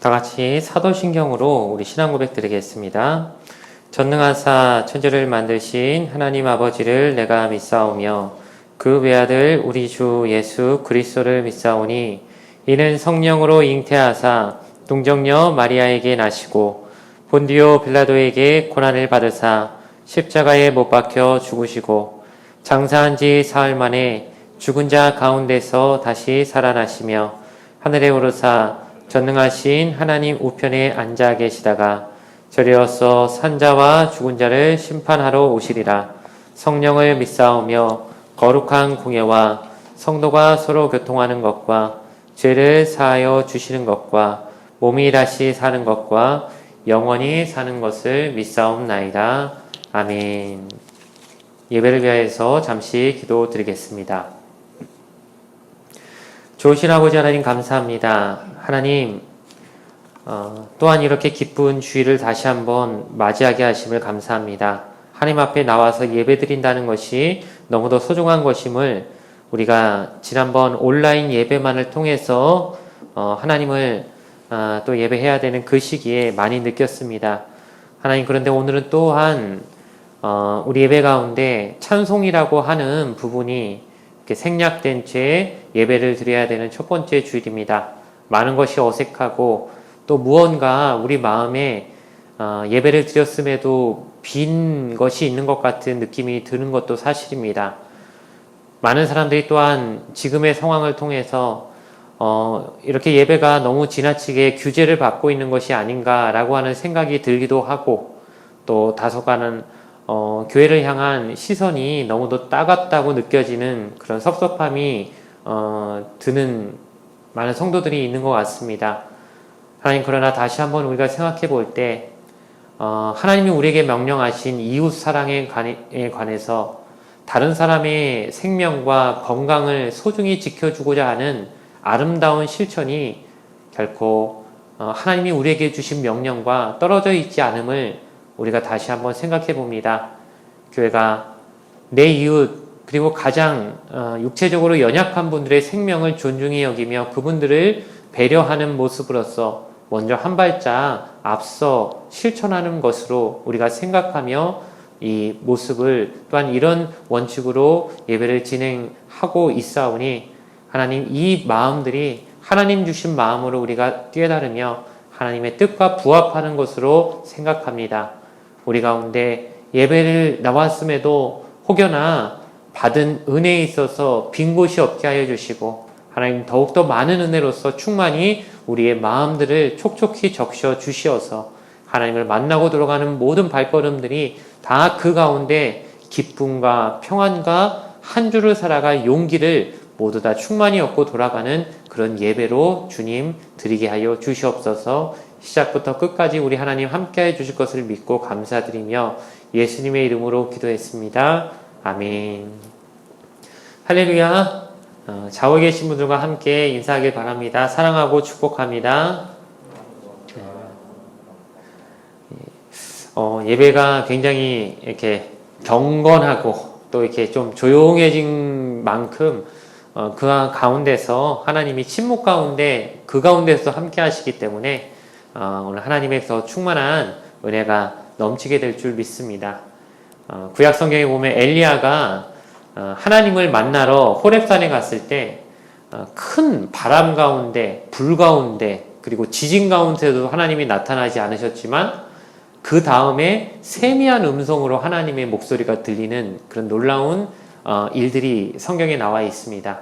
다 같이 사도신경으로 우리 신앙 고백 드리겠습니다. 전능하사 천지를 만드신 하나님 아버지를 내가 믿사오며 그 외아들 우리 주 예수 그리스도를 믿사오니 이는 성령으로 잉태하사 동정녀 마리아에게 나시고 본디오 빌라도에게 고난을 받으사 십자가에 못 박혀 죽으시고 장사한 지 사흘 만에 죽은 자 가운데서 다시 살아나시며 하늘에 오르사 전능하신 하나님 우편에 앉아 계시다가 저리어서 산자와 죽은 자를 심판하러 오시리라. 성령을 믿사오며 거룩한 공예와 성도가 서로 교통하는 것과 죄를 사하여 주시는 것과 몸이 다시 사는 것과 영원히 사는 것을 믿사옵나이다. 아멘. 예배를 위하여서 잠시 기도드리겠습니다. 좋으신 아버지 하나님 감사합니다. 하나님 또한 이렇게 기쁜 주일을 다시 한번 맞이하게 하심을 감사합니다. 하나님 앞에 나와서 예배드린다는 것이 너무도 소중한 것임을 우리가 지난번 온라인 예배만을 통해서 하나님을 또 예배해야 되는 그 시기에 많이 느꼈습니다. 하나님, 그런데 오늘은 또한 우리 예배 가운데 찬송이라고 하는 부분이 이렇게 생략된 채 예배를 드려야 되는 첫 번째 주일입니다. 많은 것이 어색하고 또 무언가 우리 마음에 예배를 드렸음에도 빈 것이 있는 것 같은 느낌이 드는 것도 사실입니다. 많은 사람들이 또한 지금의 상황을 통해서 이렇게 예배가 너무 지나치게 규제를 받고 있는 것이 아닌가라고 하는 생각이 들기도 하고, 또 다소간은 교회를 향한 시선이 너무도 따갑다고 느껴지는 그런 섭섭함이 드는 많은 성도들이 있는 것 같습니다. 하나님, 그러나 다시 한번 우리가 생각해 볼 때 하나님이 우리에게 명령하신 이웃 사랑에 관해서 다른 사람의 생명과 건강을 소중히 지켜주고자 하는 아름다운 실천이 결코 하나님이 우리에게 주신 명령과 떨어져 있지 않음을 우리가 다시 한번 생각해 봅니다. 교회가 내 이웃, 그리고 가장 육체적으로 연약한 분들의 생명을 존중히 여기며 그분들을 배려하는 모습으로서 먼저 한 발짝 앞서 실천하는 것으로 우리가 생각하며 이 모습을 또한 이런 원칙으로 예배를 진행하고 있사오니, 하나님, 이 마음들이 하나님 주신 마음으로 우리가 뛰어다르며 하나님의 뜻과 부합하는 것으로 생각합니다. 우리 가운데 예배를 나왔음에도 혹여나 받은 은혜에 있어서 빈 곳이 없게 하여 주시고, 하나님 더욱더 많은 은혜로서 충만히 우리의 마음들을 촉촉히 적셔 주시어서 하나님을 만나고 들어가는 모든 발걸음들이 다 그 가운데 기쁨과 평안과 한 주를 살아갈 용기를 모두 다 충만히 얻고 돌아가는 그런 예배로 주님 드리게 하여 주시옵소서. 시작부터 끝까지 우리 하나님 함께해 주실 것을 믿고 감사드리며 예수님의 이름으로 기도했습니다. 아멘. 할렐루야. 좌우에 계신 분들과 함께 인사하길 바랍니다. 사랑하고 축복합니다. 예배가 굉장히 이렇게 경건하고 또 이렇게 좀 조용해진 만큼 그 가운데서 하나님이 침묵 가운데 그 가운데서 함께 하시기 때문에 오늘 하나님에서 충만한 은혜가 넘치게 될 줄 믿습니다. 구약 성경에 보면 엘리야가 하나님을 만나러 호렙산에 갔을 때 큰 바람 가운데, 불 가운데, 그리고 지진 가운데도 하나님이 나타나지 않으셨지만 그 다음에 세미한 음성으로 하나님의 목소리가 들리는 그런 놀라운 일들이 성경에 나와 있습니다.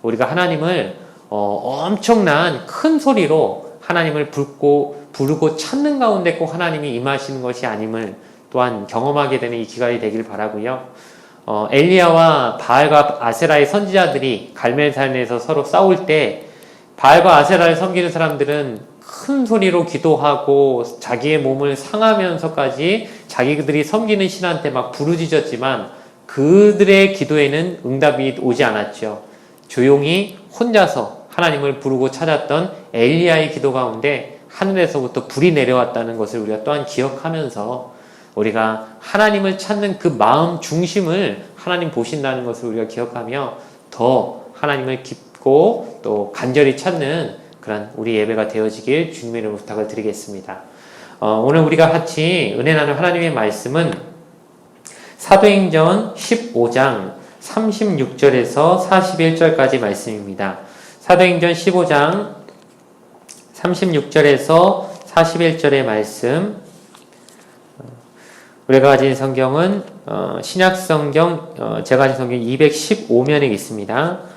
우리가 하나님을 엄청난 큰 소리로 하나님을 부르고 찾는 가운데 꼭 하나님이 임하시는 것이 아님을 또한 경험하게 되는 이 기간이 되길 바라고요. 엘리야와 바알과 아세라의 선지자들이 갈멜산에서 서로 싸울 때 바알과 아세라를 섬기는 사람들은 큰 소리로 기도하고 자기의 몸을 상하면서까지 자기들이 섬기는 신한테 막 부르짖었지만 그들의 기도에는 응답이 오지 않았죠. 조용히 혼자서 하나님을 부르고 찾았던 엘리야의 기도 가운데 하늘에서부터 불이 내려왔다는 것을 우리가 또한 기억하면서 우리가 하나님을 찾는 그 마음 중심을 하나님 보신다는 것을 우리가 기억하며 더 하나님을 깊고 또 간절히 찾는 그런 우리 예배가 되어지길 주님의 이름으로 부탁을 드리겠습니다. 오늘 우리가 같이 은혜 나눌 하나님의 말씀은 사도행전 15장 36절에서 41절까지 말씀입니다. 사도행전 15장 36절에서 41절의 말씀, 우리가 가진 성경은 신약성경, 제가 가진 성경 215면에 있습니다.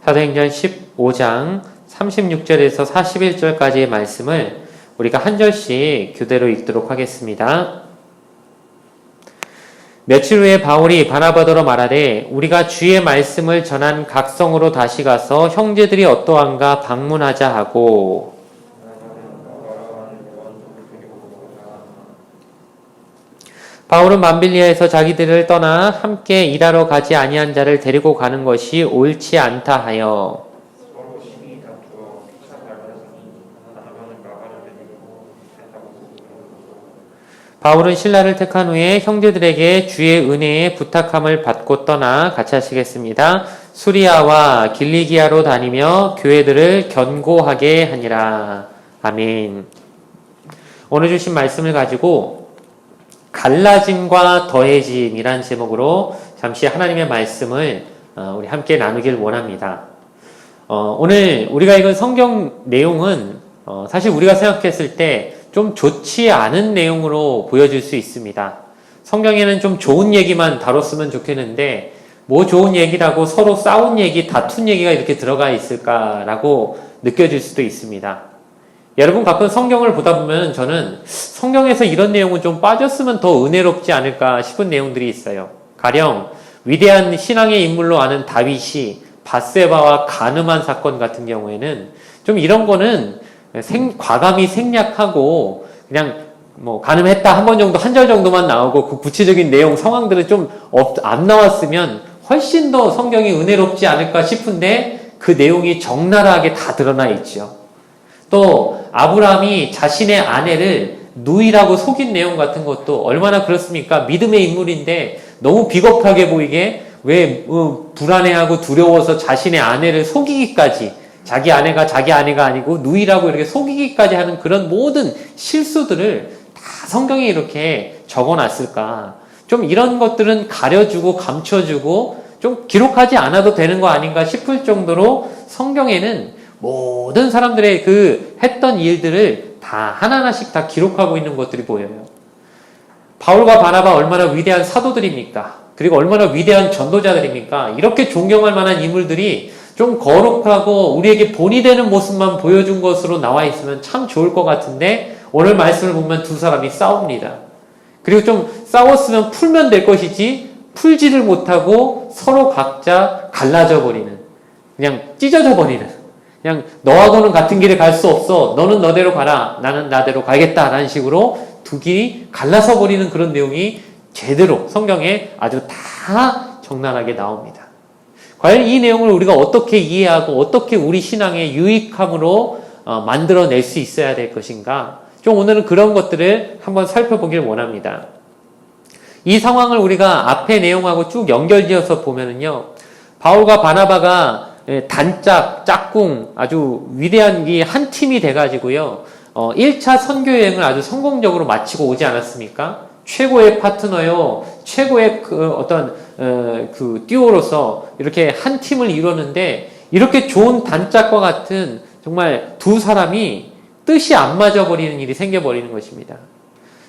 사도행전 15장 36절에서 41절까지의 말씀을 우리가 한 절씩 교대로 읽도록 하겠습니다. 며칠 후에 바울이 바나바더러 말하되 우리가 주의 말씀을 전한 각 성으로 다시 가서 형제들이 어떠한가 방문하자 하고, 바울은 밤빌리아에서 자기들을 떠나 함께 일하러 가지 아니한 자를 데리고 가는 것이 옳지 않다 하여 바울은 신라를 택한 후에 형제들에게 주의 은혜에 부탁함을 받고 떠나 같이 하시겠습니다. 수리아와 길리기아로 다니며 교회들을 견고하게 하니라. 아멘. 오늘 주신 말씀을 가지고 갈라짐과 더해짐이란 제목으로 잠시 하나님의 말씀을 우리 함께 나누길 원합니다. 오늘 우리가 읽은 성경 내용은 사실 우리가 생각했을 때 좀 좋지 않은 내용으로 보여질 수 있습니다. 성경에는 좀 좋은 얘기만 다뤘으면 좋겠는데 뭐 좋은 얘기라고 서로 싸운 얘기, 다툰 얘기가 이렇게 들어가 있을까라고 느껴질 수도 있습니다. 여러분 가끔 성경을 보다 보면 저는 성경에서 이런 내용은 좀 빠졌으면 더 은혜롭지 않을까 싶은 내용들이 있어요. 가령 위대한 신앙의 인물로 아는 다윗이 밧세바와 간음한 사건 같은 경우에는 좀 이런 거는 과감히 생략하고 그냥 뭐 간음했다 한 번 정도, 한 절 정도만 나오고 그 구체적인 내용 상황들은 좀 안 나왔으면 훨씬 더 성경이 은혜롭지 않을까 싶은데 그 내용이 적나라하게 다 드러나 있죠. 또 아브라함이 자신의 아내를 누이라고 속인 내용 같은 것도 얼마나 그렇습니까? 믿음의 인물인데 너무 비겁하게 보이게 왜 불안해하고 두려워서 자신의 아내를 속이기까지, 자기 아내가 아니고 누이라고 이렇게 속이기까지 하는 그런 모든 실수들을 다 성경에 이렇게 적어놨을까? 좀 이런 것들은 가려주고 감춰주고 좀 기록하지 않아도 되는 거 아닌가 싶을 정도로 성경에는 모든 사람들의 그 했던 일들을 다 하나하나씩 다 기록하고 있는 것들이 보여요. 바울과 바나바 얼마나 위대한 사도들입니까? 그리고 얼마나 위대한 전도자들입니까? 이렇게 존경할 만한 인물들이 좀 거룩하고 우리에게 본이 되는 모습만 보여준 것으로 나와 있으면 참 좋을 것 같은데 오늘 말씀을 보면 두 사람이 싸웁니다. 그리고 좀 싸웠으면 풀면 될 것이지 풀지를 못하고 서로 각자 갈라져 버리는, 그냥 찢어져 버리는, 그냥 너하고는 같은 길에 갈 수 없어, 너는 너대로 가라, 나는 나대로 가겠다 라는 식으로 두 길이 갈라서 버리는 그런 내용이 제대로 성경에 아주 다 적나라하게 나옵니다. 과연 이 내용을 우리가 어떻게 이해하고 어떻게 우리 신앙의 유익함으로 만들어낼 수 있어야 될 것인가? 좀 오늘은 그런 것들을 한번 살펴보길 원합니다. 이 상황을 우리가 앞의 내용하고 쭉 연결지어서 보면은요, 바울과 바나바가 단짝, 짝꿍, 아주 위대한 이 한 팀이 돼가지고요, 1차 선교 여행을 아주 성공적으로 마치고 오지 않았습니까? 최고의 파트너요, 최고의 그 듀오로서 이렇게 한 팀을 이루었는데, 이렇게 좋은 단짝과 같은 정말 두 사람이 뜻이 안 맞아버리는 일이 생겨버리는 것입니다.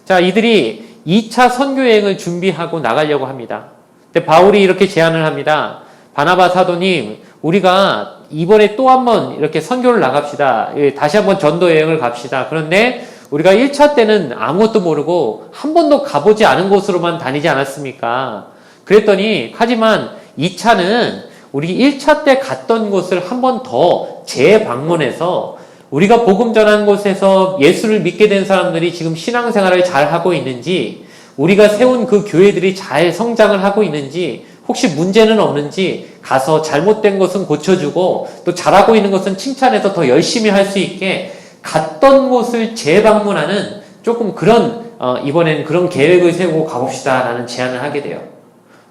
자, 이들이 2차 선교여행을 준비하고 나가려고 합니다. 근데 바울이 이렇게 제안을 합니다. 바나바 사도님, 우리가 이번에 또 한 번 이렇게 선교를 나갑시다. 다시 한번 전도여행을 갑시다. 그런데 우리가 1차 때는 아무것도 모르고 한 번도 가보지 않은 곳으로만 다니지 않았습니까? 그랬더니, 하지만 2차는 우리 1차 때 갔던 곳을 한 번 더 재방문해서 우리가 복음 전한 곳에서 예수를 믿게 된 사람들이 지금 신앙생활을 잘 하고 있는지, 우리가 세운 그 교회들이 잘 성장을 하고 있는지, 혹시 문제는 없는지 가서 잘못된 것은 고쳐주고 또 잘하고 있는 것은 칭찬해서 더 열심히 할 수 있게 갔던 곳을 재방문하는 조금 그런 이번에는 그런 계획을 세우고 가봅시다 라는 제안을 하게 돼요.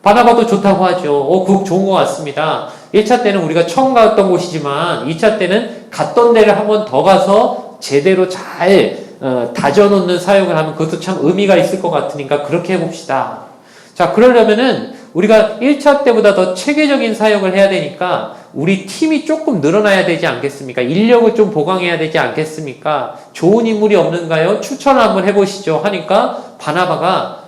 바나바도 좋다고 하죠. 그거 좋은 것 같습니다. 1차 때는 우리가 처음 갔던 곳이지만 2차 때는 갔던 데를 한 번 더 가서 제대로 잘 다져놓는 사역을 하면 그것도 참 의미가 있을 것 같으니까 그렇게 해봅시다. 자, 그러려면은 우리가 1차 때보다 더 체계적인 사역을 해야 되니까 우리 팀이 조금 늘어나야 되지 않겠습니까? 인력을 좀 보강해야 되지 않겠습니까? 좋은 인물이 없는가요? 추천을 한번 해보시죠. 하니까 바나바가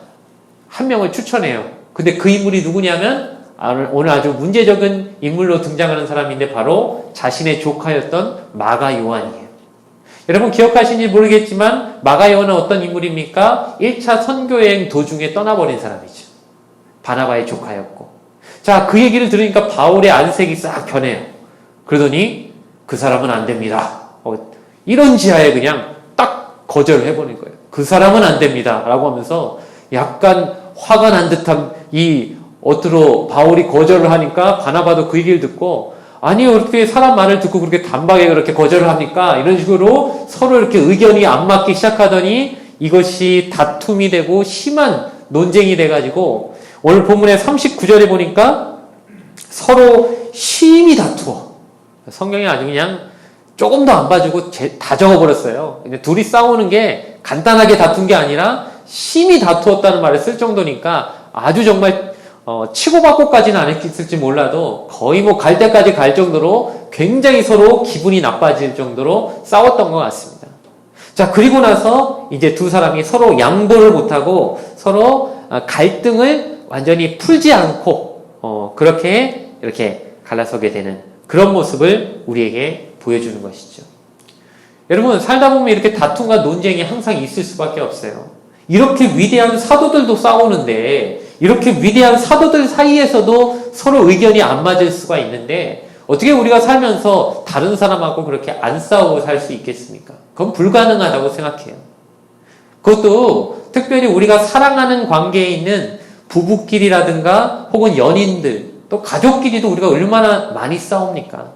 한 명을 추천해요. 근데 그 인물이 누구냐면 오늘 아주 문제적인 인물로 등장하는 사람인데 바로 자신의 조카였던 마가 요한이에요. 여러분 기억하시는지 모르겠지만 마가 요한은 어떤 인물입니까? 1차 선교여행 도중에 떠나버린 사람이죠. 바나바의 조카였고. 자, 그 얘기를 들으니까 바울의 안색이 싹 변해요. 그러더니 그 사람은 안 됩니다. 이런 지하에 그냥 딱 거절을 해버린 거예요. 그 사람은 안 됩니다. 라고 하면서 약간 화가 난 듯한 이 어투로 바울이 거절을 하니까 바나바도 그 얘기를 듣고 아니 어떻게 사람 말을 듣고 그렇게 단박에 그렇게 거절을 합니까? 이런 식으로 서로 이렇게 의견이 안 맞기 시작하더니 이것이 다툼이 되고 심한 논쟁이 돼가지고 오늘 본문의 39절에 보니까 서로 심히 다투어. 성경이 아주 그냥 조금도 안 봐주고 다 적어버렸어요. 근데 둘이 싸우는 게 간단하게 다툰 게 아니라 심히 다투었다는 말을 쓸 정도니까 아주 정말 치고받고까지는 안 했을지 몰라도 거의 뭐 갈 때까지 갈 정도로 굉장히 서로 기분이 나빠질 정도로 싸웠던 것 같습니다. 자, 그리고 나서 이제 두 사람이 서로 양보를 못하고 서로 갈등을 완전히 풀지 않고 그렇게 이렇게 갈라서게 되는 그런 모습을 우리에게 보여주는 것이죠. 여러분 살다 보면 이렇게 다툼과 논쟁이 항상 있을 수밖에 없어요. 이렇게 위대한 사도들도 싸우는데 이렇게 위대한 사도들 사이에서도 서로 의견이 안 맞을 수가 있는데 어떻게 우리가 살면서 다른 사람하고 그렇게 안 싸우고 살 수 있겠습니까? 그건 불가능하다고 생각해요. 그것도 특별히 우리가 사랑하는 관계에 있는 부부끼리라든가 혹은 연인들 또 가족끼리도 우리가 얼마나 많이 싸웁니까?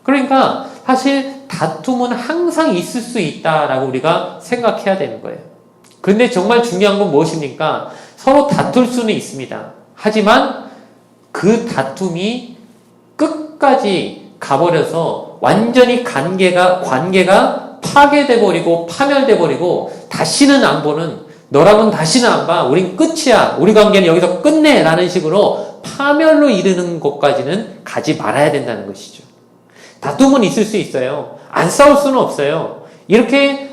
그러니까 사실 다툼은 항상 있을 수 있다라고 우리가 생각해야 되는 거예요. 그런데 정말 중요한 건 무엇입니까? 서로 다툴 수는 있습니다. 하지만 그 다툼이 끝까지 가버려서 완전히 관계가 파괴돼 버리고 파멸돼 버리고 다시는 안 보는 너랑은 다시는 안 봐. 우린 끝이야. 우리 관계는 여기서 끝내. 라는 식으로 파멸로 이르는 것까지는 가지 말아야 된다는 것이죠. 다툼은 있을 수 있어요. 안 싸울 수는 없어요. 이렇게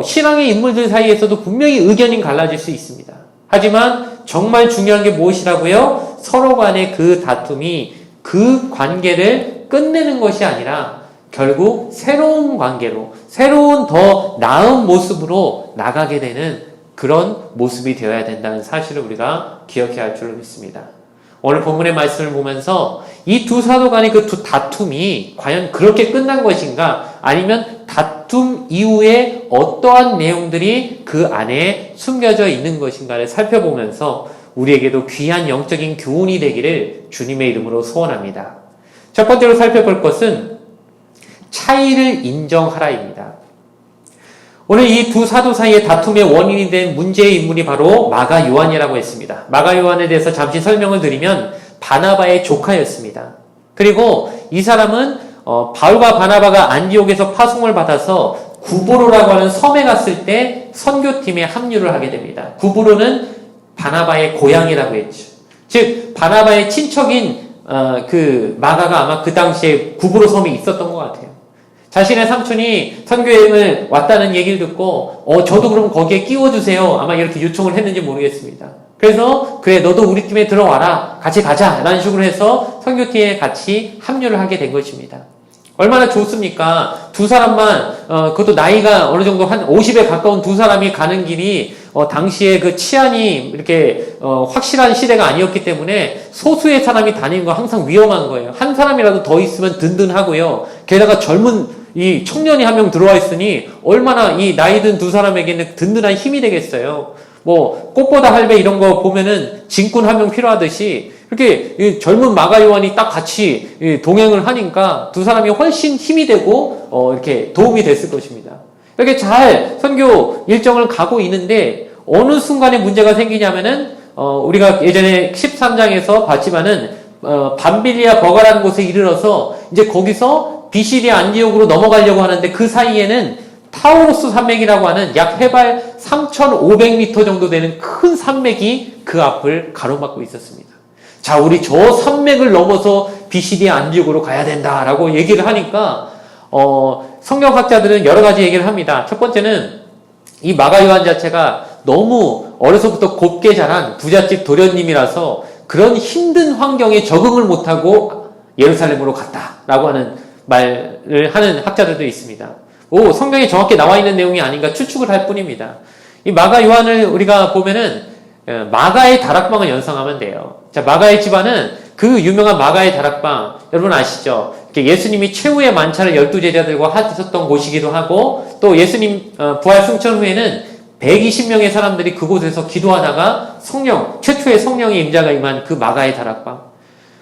신앙의 인물들 사이에서도 분명히 의견이 갈라질 수 있습니다. 하지만 정말 중요한 게 무엇이라고요? 서로 간의 그 다툼이 그 관계를 끝내는 것이 아니라 결국 새로운 관계로 새로운 더 나은 모습으로 나가게 되는 그런 모습이 되어야 된다는 사실을 우리가 기억해야 할 줄로 믿습니다. 오늘 본문의 말씀을 보면서 이 두 사도 간의 그 두 다툼이 과연 그렇게 끝난 것인가 아니면 다툼 이후에 어떠한 내용들이 그 안에 숨겨져 있는 것인가를 살펴보면서 우리에게도 귀한 영적인 교훈이 되기를 주님의 이름으로 소원합니다. 첫 번째로 살펴볼 것은 차이를 인정하라입니다. 오늘 이 두 사도 사이의 다툼의 원인이 된 문제의 인물이 바로 마가 요한이라고 했습니다. 마가 요한에 대해서 잠시 설명을 드리면 바나바의 조카였습니다. 그리고 이 사람은 바울과 바나바가 안디옥에서 파송을 받아서 구브로라고 하는 섬에 갔을 때 선교팀에 합류를 하게 됩니다. 구브로는 바나바의 고향이라고 했죠. 즉 바나바의 친척인 그 마가가 아마 그 당시에 구브로 섬에 있었던 것 같아요. 자신의 삼촌이 선교여행을 왔다는 얘기를 듣고 저도 그럼 거기에 끼워주세요. 아마 이렇게 요청을 했는지 모르겠습니다. 그래서 그래 너도 우리 팀에 들어와라. 같이 가자. 라는 식으로 해서 선교팀에 같이 합류를 하게 된 것입니다. 얼마나 좋습니까? 두 사람만 그것도 나이가 어느 정도 한 50에 가까운 두 사람이 가는 길이 당시에 그 치안이 이렇게 확실한 시대가 아니었기 때문에 소수의 사람이 다니는 거 항상 위험한 거예요. 한 사람이라도 더 있으면 든든하고요. 게다가 젊은 이 청년이 한 명 들어와 있으니 얼마나 이 나이 든 두 사람에게는 든든한 힘이 되겠어요. 뭐 꽃보다 할배 이런 거 보면은 진꾼 한 명 필요하듯이 이렇게 젊은 마가 요한이 딱 같이 동행을 하니까 두 사람이 훨씬 힘이 되고 이렇게 도움이 됐을 것입니다. 이렇게 잘 선교 일정을 가고 있는데 어느 순간에 문제가 생기냐면은 우리가 예전에 13장에서 봤지만은 밤빌리아 버가라는 곳에 이르러서 이제 거기서 비시디아 안디옥으로 넘어가려고 하는데 그 사이에는 타우로스 산맥이라고 하는 약 해발 3,500m 정도 되는 큰 산맥이 그 앞을 가로막고 있었습니다. 자, 우리 저 산맥을 넘어서 비시디아 안디옥으로 가야 된다라고 얘기를 하니까 성경학자들은 여러 가지 얘기를 합니다. 첫 번째는 이 마가 요한 자체가 너무 어려서부터 곱게 자란 부잣집 도련님이라서 그런 힘든 환경에 적응을 못하고 예루살렘으로 갔다라고 하는 말을 하는 학자들도 있습니다. 성경에 정확히 나와 있는 내용이 아닌가 추측을 할 뿐입니다. 이 마가 요한을 우리가 보면은 마가의 다락방을 연상하면 돼요. 자, 마가의 집안은 그 유명한 마가의 다락방 여러분 아시죠? 예수님이 최후의 만찬을 12제자들과 하셨던 곳이기도 하고 또 예수님 부활 승천 후에는 120명의 사람들이 그곳에서 기도하다가 최초의 성령의 임자가 임한 그 마가의 다락방.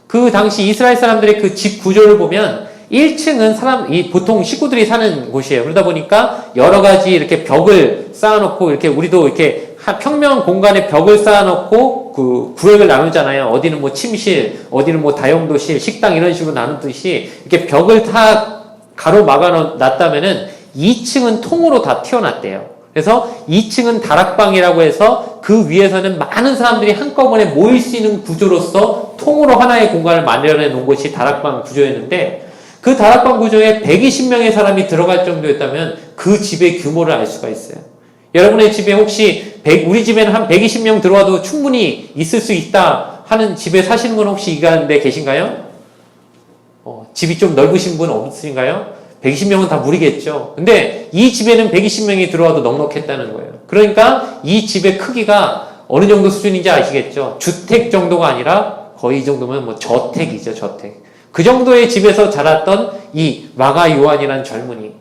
그 당시 이스라엘 사람들의 그 집 구조를 보면 1층은 보통 식구들이 사는 곳이에요. 그러다 보니까 여러 가지 이렇게 벽을 쌓아놓고 이렇게 우리도 이렇게 평면 공간에 벽을 쌓아놓고 그 구역을 나누잖아요. 어디는 뭐 침실, 어디는 뭐 다용도실, 식당 이런 식으로 나누듯이 이렇게 벽을 다 가로막아 놨다면은 2층은 통으로 다 튀어났대요. 그래서 2층은 다락방이라고 해서 그 위에서는 많은 사람들이 한꺼번에 모일 수 있는 구조로서 통으로 하나의 공간을 마련해 놓은 것이 다락방 구조였는데 그 다락방 구조에 120명의 사람이 들어갈 정도였다면 그 집의 규모를 알 수가 있어요. 여러분의 집에 혹시 우리 집에는 한 120명 들어와도 충분히 있을 수 있다 하는 집에 사시는 분 혹시 이 가운데 계신가요? 집이 좀 넓으신 분 없으신가요? 120명은 다 무리겠죠. 근데 이 집에는 120명이 들어와도 넉넉했다는 거예요. 그러니까 이 집의 크기가 어느 정도 수준인지 아시겠죠? 주택 정도가 아니라 거의 이 정도면 뭐 저택이죠, 저택. 그 정도의 집에서 자랐던 이 마가 요한이라는 젊은이.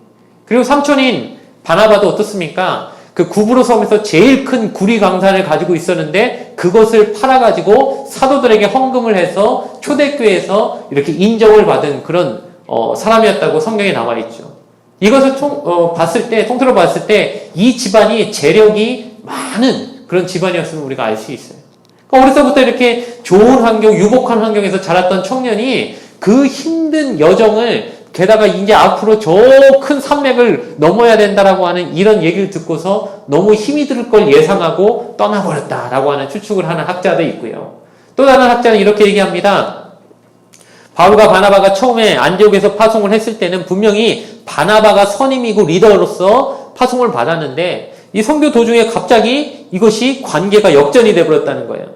그리고 삼촌인 바나바도 어떻습니까? 그 구브로 섬에서 제일 큰 구리 강산을 가지고 있었는데 그것을 팔아가지고 사도들에게 헌금을 해서 초대교회에서 이렇게 인정을 받은 그런 사람이었다고 성경에 나와 있죠. 이것을 통틀어 봤을 때 이 집안이 재력이 많은 그런 집안이었음을 우리가 알 수 있어요. 그러니까 어려서부터 이렇게 좋은 환경, 유복한 환경에서 자랐던 청년이 그 힘든 여정을 게다가 이제 앞으로 저 큰 산맥을 넘어야 된다라고 하는 이런 얘기를 듣고서 너무 힘이 들 걸 예상하고 떠나버렸다라고 하는 추측을 하는 학자도 있고요. 또 다른 학자는 이렇게 얘기합니다. 바울과 바나바가 처음에 안디옥에서 파송을 했을 때는 분명히 바나바가 선임이고 리더로서 파송을 받았는데 이 선교 도중에 갑자기 이것이 관계가 역전이 되어버렸다는 거예요.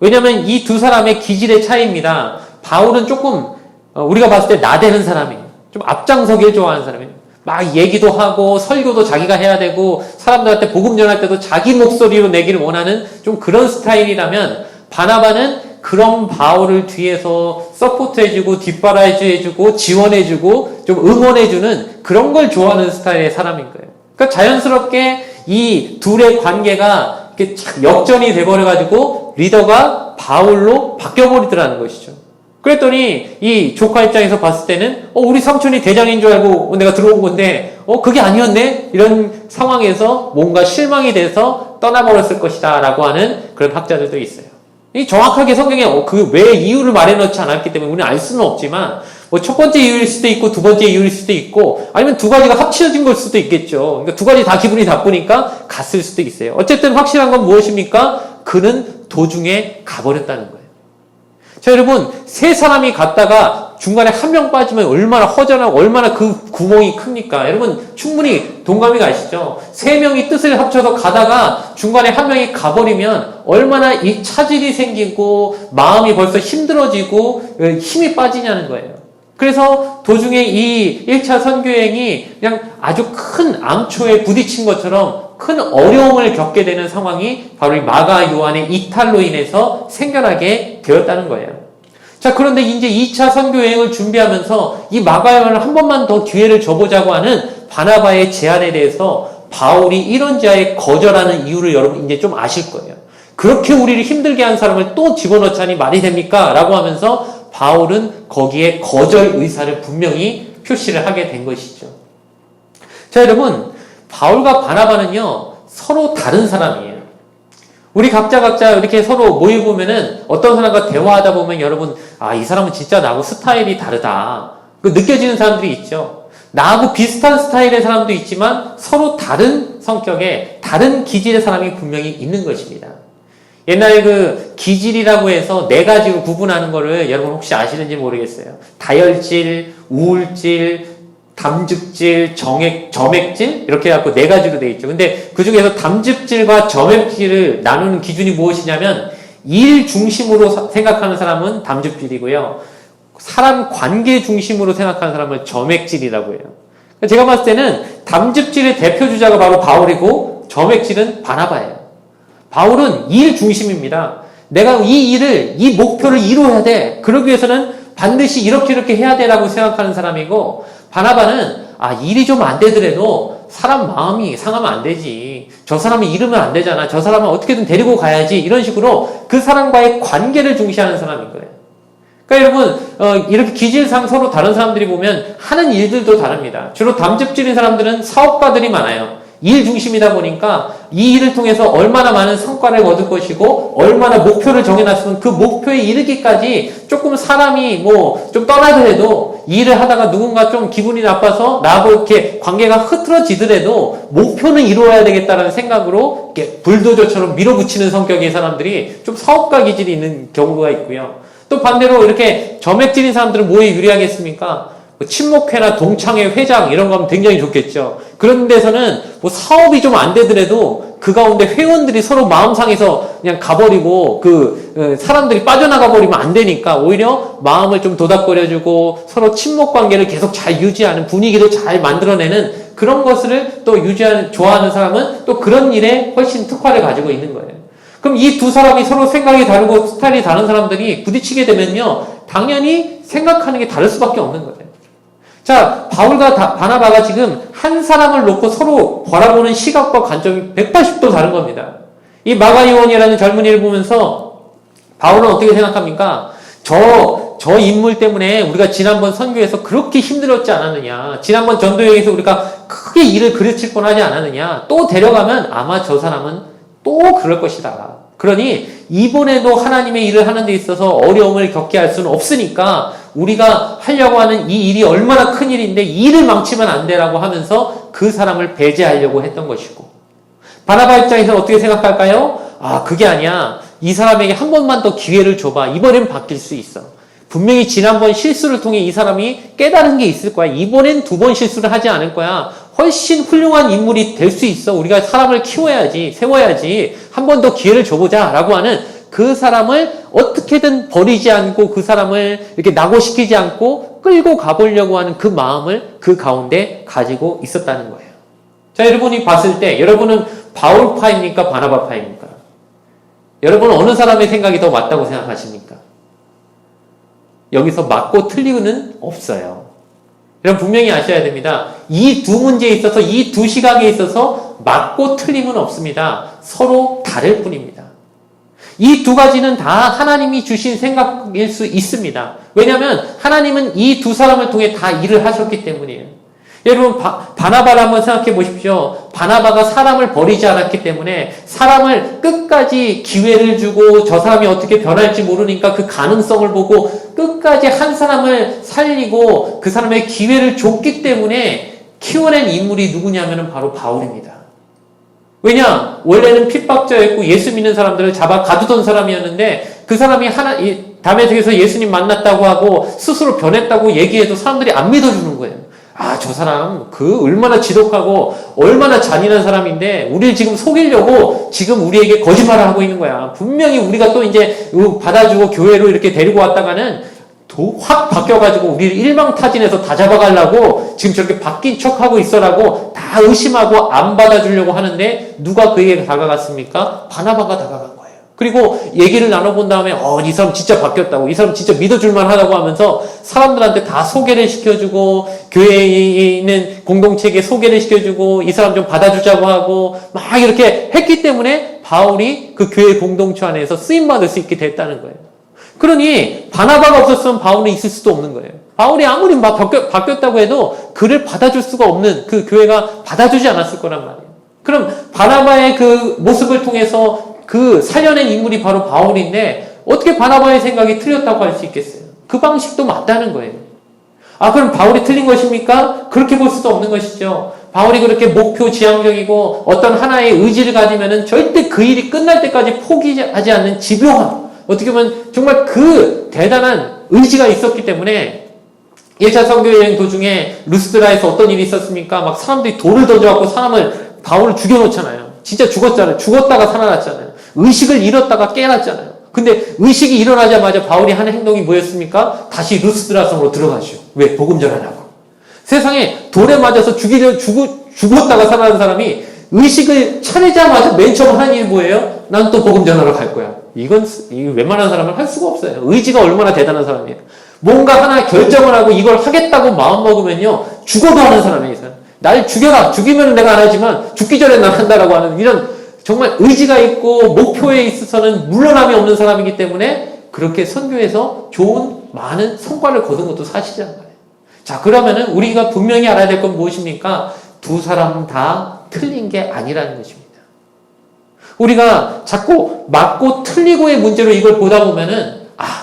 왜냐하면 이 두 사람의 기질의 차이입니다. 바울은 조금 우리가 봤을 때 나대는 사람이에요. 좀 앞장서길 좋아하는 사람이에요. 막 얘기도 하고 설교도 자기가 해야 되고 사람들한테 복음 전할 때도 자기 목소리로 내기를 원하는 좀 그런 스타일이라면 바나바는 그런 바울을 뒤에서 서포트해주고 뒷바라지해주고 지원해주고 좀 응원해주는 그런 걸 좋아하는 스타일의 사람인 거예요. 그러니까 자연스럽게 이 둘의 관계가 이렇게 역전이 돼버려가지고 리더가 바울로 바뀌어버리더라는 것이죠. 그랬더니 이 조카 입장에서 봤을 때는 우리 삼촌이 대장인 줄 알고 내가 들어온 건데 그게 아니었네? 이런 상황에서 뭔가 실망이 돼서 떠나버렸을 것이다 라고 하는 그런 학자들도 있어요. 이 정확하게 성경에 그 왜 이유를 말해놓지 않았기 때문에 우리는 알 수는 없지만 첫 번째 이유일 수도 있고 두 번째 이유일 수도 있고 아니면 두 가지가 합쳐진 걸 수도 있겠죠. 그러니까 두 가지 다 기분이 나쁘니까 갔을 수도 있어요. 어쨌든 확실한 건 무엇입니까? 그는 도중에 가버렸다는 거예요. 자, 여러분, 세 사람이 갔다가 중간에 한 명 빠지면 얼마나 허전하고 얼마나 그 구멍이 큽니까? 여러분, 충분히 동감이 가시죠? 세 명이 뜻을 합쳐서 가다가 중간에 한 명이 가버리면 얼마나 이 차질이 생기고 마음이 벌써 힘들어지고 힘이 빠지냐는 거예요. 그래서 도중에 이 1차 선교여행이 그냥 아주 큰 암초에 부딪힌 것처럼 큰 어려움을 겪게 되는 상황이 바로 이 마가 요한의 이탈로 인해서 생겨나게 되었다는 거예요. 자, 그런데 이제 2차 선교여행을 준비하면서 이 마가 요한을 한 번만 더 기회를 줘보자고 하는 바나바의 제안에 대해서 바울이 이런지하에 거절하는 이유를 여러분 이제 좀 아실 거예요. 그렇게 우리를 힘들게 한 사람을 또 집어넣자니 말이 됩니까? 라고 하면서 바울은 거기에 거절 의사를 분명히 표시를 하게 된 것이죠. 자, 여러분, 바울과 바나바는요 서로 다른 사람이에요. 우리 각자 이렇게 서로 모여보면은 어떤 사람과 대화하다 보면 여러분, 아, 이 사람은 진짜 나하고 스타일이 다르다. 그 느껴지는 사람들이 있죠. 나하고 비슷한 스타일의 사람도 있지만 서로 다른 성격의, 다른 기질의 사람이 분명히 있는 것입니다. 옛날에 그 기질이라고 해서 네 가지로 구분하는 거를 여러분 혹시 아시는지 모르겠어요. 다혈질, 우울질, 담즙질, 점액질 이렇게 해갖고 네 가지로 되어 있죠. 근데 그 중에서 담즙질과 점액질을 나누는 기준이 무엇이냐면 일 중심으로 생각하는 사람은 담즙질이고요. 사람 관계 중심으로 생각하는 사람은 점액질이라고 해요. 제가 봤을 때는 담즙질의 대표 주자가 바로 바울이고 점액질은 바나바예요. 바울은 일 중심입니다. 내가 이 목표를 이루어야 돼. 그러기 위해서는 반드시 이렇게 해야 돼라고 생각하는 사람이고, 바나바는 일이 좀 안 되더라도 사람 마음이 상하면 안 되지. 저 사람이 잃으면 안 되잖아. 저 사람은 어떻게든 데리고 가야지. 이런 식으로 그 사람과의 관계를 중시하는 사람인 거예요. 그러니까 여러분, 이렇게 기질상 서로 다른 사람들이 보면 하는 일들도 다릅니다. 주로 담즙질인 사람들은 사업가들이 많아요. 일 중심이다 보니까 이 일을 통해서 얼마나 많은 성과를 얻을 것이고 얼마나 목표를 정해놨으면 그 목표에 이르기까지 조금 사람이 좀 떠나더라도 이 일을 하다가 누군가 좀 기분이 나빠서 나하고 이렇게 관계가 흐트러지더라도 목표는 이루어야 되겠다는 생각으로 이렇게 불도저처럼 밀어붙이는 성격의 사람들이 좀 사업가 기질이 있는 경우가 있고요. 또 반대로 이렇게 점액질인 사람들은 뭐에 유리하겠습니까? 친목회나 동창회 회장 이런 거 하면 굉장히 좋겠죠. 그런 데서는 사업이 좀 안 되더라도 그 가운데 회원들이 서로 마음 상해서 그냥 가버리고 사람들이 빠져나가 버리면 안 되니까 오히려 마음을 좀 도닥거려주고 서로 친목 관계를 계속 잘 유지하는 분위기를 잘 만들어내는 그런 것을 또 좋아하는 사람은 또 그런 일에 훨씬 특화를 가지고 있는 거예요. 그럼 이 두 사람이 서로 생각이 다르고 스타일이 다른 사람들이 부딪히게 되면요, 당연히 생각하는 게 다를 수밖에 없는 거예요. 자, 바울과 바나바가 지금 한 사람을 놓고 서로 바라보는 시각과 관점이 180도 다른 겁니다. 이 마가이온이라는 젊은이를 보면서 바울은 어떻게 생각합니까? 저 인물 때문에 우리가 지난번 선교에서 그렇게 힘들었지 않았느냐. 지난번 전도여행에서 우리가 크게 일을 그르칠 뻔하지 않았느냐. 또 데려가면 아마 저 사람은 또 그럴 것이다. 그러니 이번에도 하나님의 일을 하는 데 있어서 어려움을 겪게 할 수는 없으니까 우리가 하려고 하는 이 일이 얼마나 큰 일인데 이 일을 망치면 안 되라고 하면서 그 사람을 배제하려고 했던 것이고, 바나바 입장에서는 어떻게 생각할까요? 그게 아니야. 이 사람에게 한 번만 더 기회를 줘봐. 이번엔 바뀔 수 있어. 분명히 지난번 실수를 통해 이 사람이 깨달은 게 있을 거야. 이번엔 두 번 실수를 하지 않을 거야. 훨씬 훌륭한 인물이 될 수 있어. 우리가 사람을 키워야지, 세워야지. 한 번 더 기회를 줘보자. 라고 하는 그 사람을 어떻게든 버리지 않고 그 사람을 이렇게 낙오시키지 않고 끌고 가보려고 하는 그 마음을 그 가운데 가지고 있었다는 거예요. 자, 여러분이 봤을 때 여러분은 바울파입니까? 바나바파입니까? 여러분은 어느 사람의 생각이 더 맞다고 생각하십니까? 여기서 맞고 틀리고는 없어요. 여러분 분명히 아셔야 됩니다. 이 두 문제에 있어서, 이 두 시각에 있어서 맞고 틀림은 없습니다. 서로 다를 뿐입니다. 이 두 가지는 다 하나님이 주신 생각일 수 있습니다. 왜냐하면 하나님은 이 두 사람을 통해 다 일을 하셨기 때문이에요. 여러분 바나바를 한번 생각해 보십시오. 바나바가 사람을 버리지 않았기 때문에 사람을 끝까지 기회를 주고 저 사람이 어떻게 변할지 모르니까 그 가능성을 보고 끝까지 한 사람을 살리고 그 사람의 기회를 줬기 때문에 키워낸 인물이 누구냐면 바로 바울입니다. 왜냐? 원래는 핍박자였고 예수 믿는 사람들을 잡아 가두던 사람이었는데 그 사람이 다메섹에서 예수님 만났다고 하고 스스로 변했다고 얘기해도 사람들이 안 믿어주는 거예요. 저 사람 얼마나 지독하고 얼마나 잔인한 사람인데 우리를 지금 속이려고 지금 우리에게 거짓말을 하고 있는 거야. 분명히 우리가 또 이제 받아주고 교회로 이렇게 데리고 왔다가는 확 바뀌어가지고 우리를 일망타진해서 다 잡아가려고 지금 저렇게 바뀐 척하고 있어라고 다 의심하고 안 받아주려고 하는데 누가 그에게 다가갔습니까? 바나바가 다가간 거예요. 그리고 얘기를 나눠본 다음에 이 사람 진짜 바뀌었다고, 이 사람 진짜 믿어줄만 하다고 하면서 사람들한테 다 소개를 시켜주고 교회에 있는 공동체에 소개를 시켜주고 이 사람 좀 받아주자고 하고 막 이렇게 했기 때문에 바울이 그 교회 공동체 안에서 쓰임받을 수 있게 됐다는 거예요. 그러니 바나바가 없었으면 바울은 있을 수도 없는 거예요. 바울이 아무리 막 바뀌었다고 해도 그를 받아줄 수가 없는, 그 교회가 받아주지 않았을 거란 말이에요. 그럼 바나바의 그 모습을 통해서 그 살려낸 인물이 바로 바울인데 어떻게 바나바의 생각이 틀렸다고 할 수 있겠어요? 그 방식도 맞다는 거예요. 아, 그럼 바울이 틀린 것입니까? 그렇게 볼 수도 없는 것이죠. 바울이 그렇게 목표 지향적이고 어떤 하나의 의지를 가지면은 절대 그 일이 끝날 때까지 포기하지 않는 집요함. 어떻게 보면 정말 그 대단한 의지가 있었기 때문에 1차 선교여행 도중에 루스드라에서 어떤 일이 있었습니까? 막 사람들이 돌을 던져갖고 바울을 죽여놓잖아요. 진짜 죽었잖아요. 죽었다가 살아났잖아요. 의식을 잃었다가 깨어났잖아요. 근데 의식이 일어나자마자 바울이 하는 행동이 뭐였습니까? 다시 루스드라 성으로 들어가죠. 왜? 복음 전하라고. 세상에 돌에 맞아서 죽었다가 살아난 사람이 의식을 차리자마자 맨 처음 하는 일이 뭐예요? 난 또 복음 전하러 갈 거야. 이건 웬만한 사람은 할 수가 없어요. 의지가 얼마나 대단한 사람이에요. 뭔가 하나 결정을 하고 이걸 하겠다고 마음먹으면요. 죽어도 하는 사람이 있어요. 날 죽여라. 죽이면 내가 안 하지만 죽기 전에 난 한다라고 하는 이런 정말 의지가 있고 목표에 있어서는 물러남이 없는 사람이기 때문에 그렇게 선교에서 좋은 많은 성과를 거둔 것도 사실이란 말이에요. 자, 그러면은 우리가 분명히 알아야 될 건 무엇입니까? 두 사람 다 틀린 게 아니라는 것입니다. 우리가 자꾸 맞고 틀리고의 문제로 이걸 보다 보면은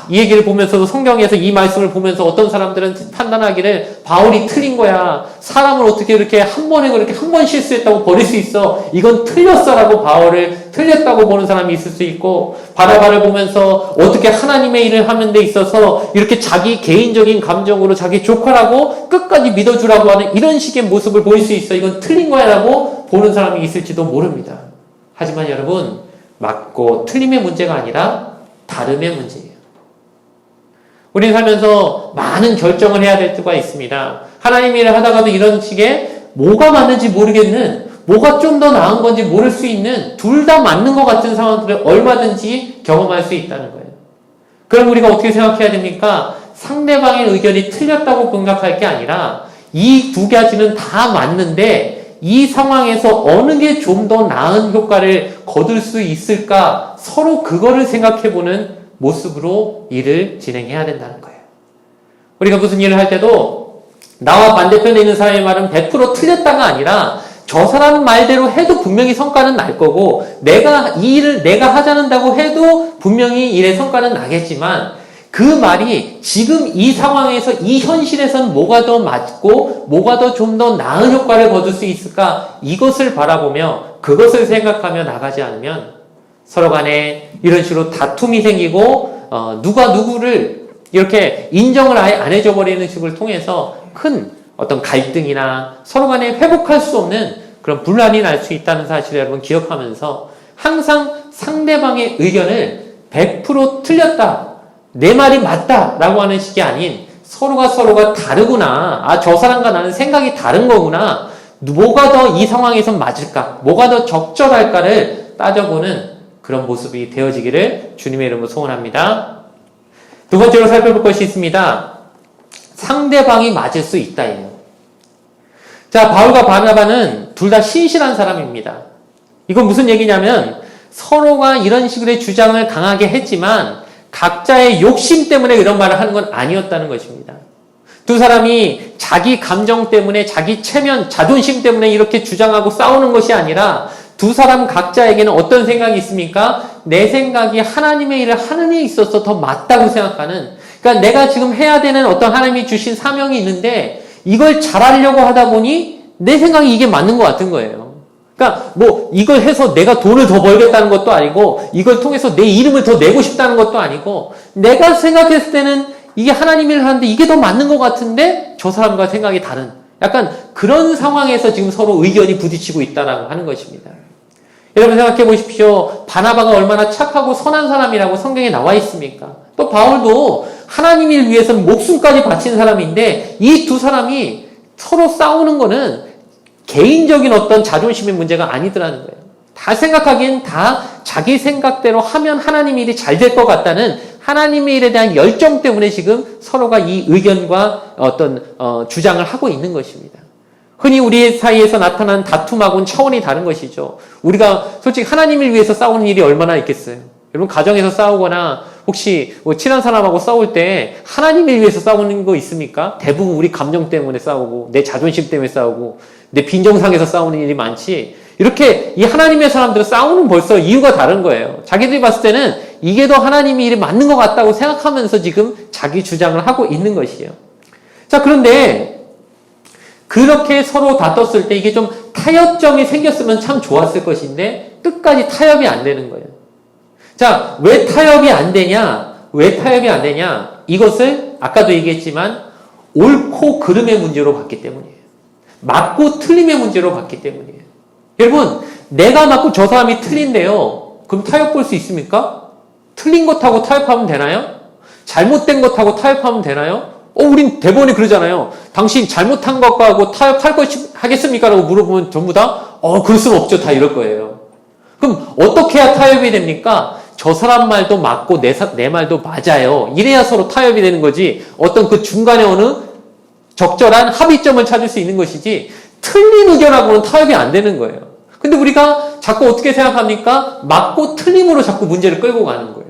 이 얘기를 보면서도 성경에서 이 말씀을 보면서 어떤 사람들은 판단하기를 바울이 틀린 거야. 사람을 어떻게 이렇게 한 번에 그렇게 한 번 실수했다고 버릴 수 있어. 이건 틀렸어라고 바울을 틀렸다고 보는 사람이 있을 수 있고 바나바를 보면서 어떻게 하나님의 일을 하는 데 있어서 이렇게 자기 개인적인 감정으로 자기 조카라고 끝까지 믿어주라고 하는 이런 식의 모습을 보일 수 있어. 이건 틀린 거야 라고 보는 사람이 있을지도 모릅니다. 하지만 여러분, 맞고 틀림의 문제가 아니라 다름의 문제예요. 우리는 살면서 많은 결정을 해야 될 때가 있습니다. 하나님 일을 하다가도 이런 식의 뭐가 맞는지 모르겠는, 뭐가 좀 더 나은 건지 모를 수 있는 둘 다 맞는 것 같은 상황들을 얼마든지 경험할 수 있다는 거예요. 그럼 우리가 어떻게 생각해야 됩니까? 상대방의 의견이 틀렸다고 생각할 게 아니라 이 두 가지는 다 맞는데 이 상황에서 어느 게 좀 더 나은 효과를 거둘 수 있을까? 서로 그거를 생각해보는 모습으로 일을 진행해야 된다는 거예요. 우리가 무슨 일을 할 때도 나와 반대편에 있는 사람의 말은 100% 틀렸다가 아니라 저 사람 말대로 해도 분명히 성과는 날 거고 이 일을 내가 하자는다고 해도 분명히 일의 성과는 나겠지만 그 말이 지금 이 상황에서 이 현실에선 뭐가 더 맞고 뭐가 더 좀 더 나은 효과를 거둘 수 있을까? 이것을 바라보며 그것을 생각하며 나가지 않으면 서로 간에 이런 식으로 다툼이 생기고 누가 누구를 이렇게 인정을 아예 안 해줘 버리는 식을 통해서 큰 어떤 갈등이나 서로 간에 회복할 수 없는 그런 분란이 날 수 있다는 사실을 여러분 기억하면서 항상 상대방의 의견을 100% 틀렸다, 내 말이 맞다 라고 하는 식이 아닌 서로가 다르구나, 저 사람과 나는 생각이 다른 거구나, 뭐가 더 이 상황에선 맞을까, 뭐가 더 적절할까를 따져보는 그런 모습이 되어지기를 주님의 이름으로 소원합니다. 두 번째로 살펴볼 것이 있습니다. 상대방이 맞을 수 있다예요. 자, 바울과 바나바는 둘 다 신실한 사람입니다. 이건 무슨 얘기냐면 서로가 이런 식으로의 주장을 강하게 했지만 각자의 욕심 때문에 이런 말을 하는 건 아니었다는 것입니다. 두 사람이 자기 감정 때문에 자기 체면, 자존심 때문에 이렇게 주장하고 싸우는 것이 아니라 두 사람 각자에게는 어떤 생각이 있습니까? 내 생각이 하나님의 일을 하는 데 있어서 더 맞다고 생각하는, 그러니까 내가 지금 해야 되는 어떤 하나님이 주신 사명이 있는데 이걸 잘하려고 하다 보니 내 생각이 이게 맞는 것 같은 거예요. 그러니까 뭐 이걸 해서 내가 돈을 더 벌겠다는 것도 아니고 이걸 통해서 내 이름을 더 내고 싶다는 것도 아니고 내가 생각했을 때는 이게 하나님 일을 하는데 이게 더 맞는 것 같은데 저 사람과 생각이 다른, 약간 그런 상황에서 지금 서로 의견이 부딪히고 있다라고 하는 것입니다. 여러분 생각해 보십시오. 바나바가 얼마나 착하고 선한 사람이라고 성경에 나와 있습니까? 또 바울도 하나님 일 위해서는 목숨까지 바친 사람인데 이 두 사람이 서로 싸우는 거는 개인적인 어떤 자존심의 문제가 아니더라는 거예요. 다 생각하기엔 다 자기 생각대로 하면 하나님 일이 잘 될 것 같다는 하나님의 일에 대한 열정 때문에 지금 서로가 이 의견과 어떤 주장을 하고 있는 것입니다. 흔히 우리 사이에서 나타난 다툼하고는 차원이 다른 것이죠. 우리가 솔직히 하나님을 위해서 싸우는 일이 얼마나 있겠어요. 여러분 가정에서 싸우거나 혹시 뭐 친한 사람하고 싸울 때 하나님을 위해서 싸우는 거 있습니까? 대부분 우리 감정 때문에 싸우고 내 자존심 때문에 싸우고 내 빈정상에서 싸우는 일이 많지. 이렇게 이 하나님의 사람들은 싸우는 벌써 이유가 다른 거예요. 자기들이 봤을 때는 이게 더 하나님이 일이 맞는 것 같다고 생각하면서 지금 자기 주장을 하고 있는 것이에요. 자, 그런데 그렇게 서로 다퉜을 때 이게 좀 타협점이 생겼으면 참 좋았을 것인데 끝까지 타협이 안 되는 거예요. 자, 왜 타협이 안 되냐? 왜 타협이 안 되냐? 이것을 아까도 얘기했지만 옳고 그름의 문제로 봤기 때문이에요. 맞고 틀림의 문제로 봤기 때문이에요. 여러분, 내가 맞고 저 사람이 틀린데요. 그럼 타협 볼 수 있습니까? 틀린 것하고 타협하면 되나요? 잘못된 것하고 타협하면 되나요? 우린 대본에 그러잖아요. 당신 잘못한 것하고 타협할 하겠습니까? 라고 물어보면 전부 다, 그럴 수는 없죠. 다 이럴 거예요. 그럼 어떻게 해야 타협이 됩니까? 저 사람 말도 맞고 내 말도 맞아요. 이래야 서로 타협이 되는 거지. 어떤 그 중간에 어느 적절한 합의점을 찾을 수 있는 것이지 틀린 의견하고는 타협이 안 되는 거예요. 근데 우리가 자꾸 어떻게 생각합니까? 맞고 틀림으로 자꾸 문제를 끌고 가는 거예요.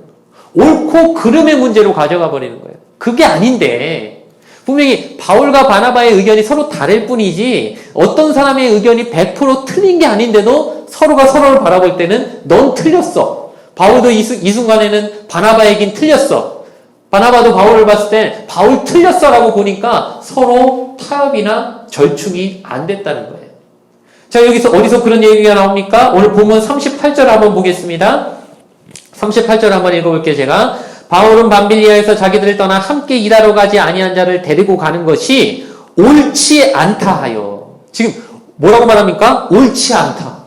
옳고 그름의 문제로 가져가 버리는 거예요. 그게 아닌데 분명히 바울과 바나바의 의견이 서로 다를 뿐이지 어떤 사람의 의견이 100% 틀린 게 아닌데도 서로가 서로를 바라볼 때는 넌 틀렸어. 바울도 이 순간에는 바나바에겐 틀렸어. 바나바도 바울을 봤을 때 바울 틀렸어 라고 보니까 서로 타협이나 절충이 안 됐다는 거예요. 자, 여기서 어디서 그런 얘기가 나옵니까? 오늘 본문 38절 한번 보겠습니다. 38절 한번 읽어볼게요. 제가 바울은 밤빌리아에서 자기들을 떠나 함께 일하러 가지 아니한 자를 데리고 가는 것이 옳지 않다 하여. 지금 뭐라고 말합니까? 옳지 않다.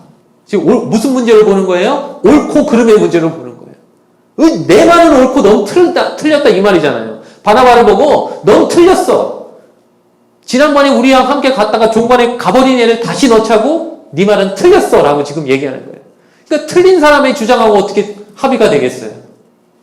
지금 무슨 문제를 보는 거예요? 옳고 그름의 문제를 보는 거예요. 내 말은 옳고 넌 틀렸다 이 말이잖아요. 바나바를 보고 넌 틀렸어. 지난번에 우리랑 함께 갔다가 종반에 가버린 애를 다시 넣자고 네 말은 틀렸어 라고 지금 얘기하는 거예요. 그러니까 틀린 사람의 주장하고 어떻게 합의가 되겠어요?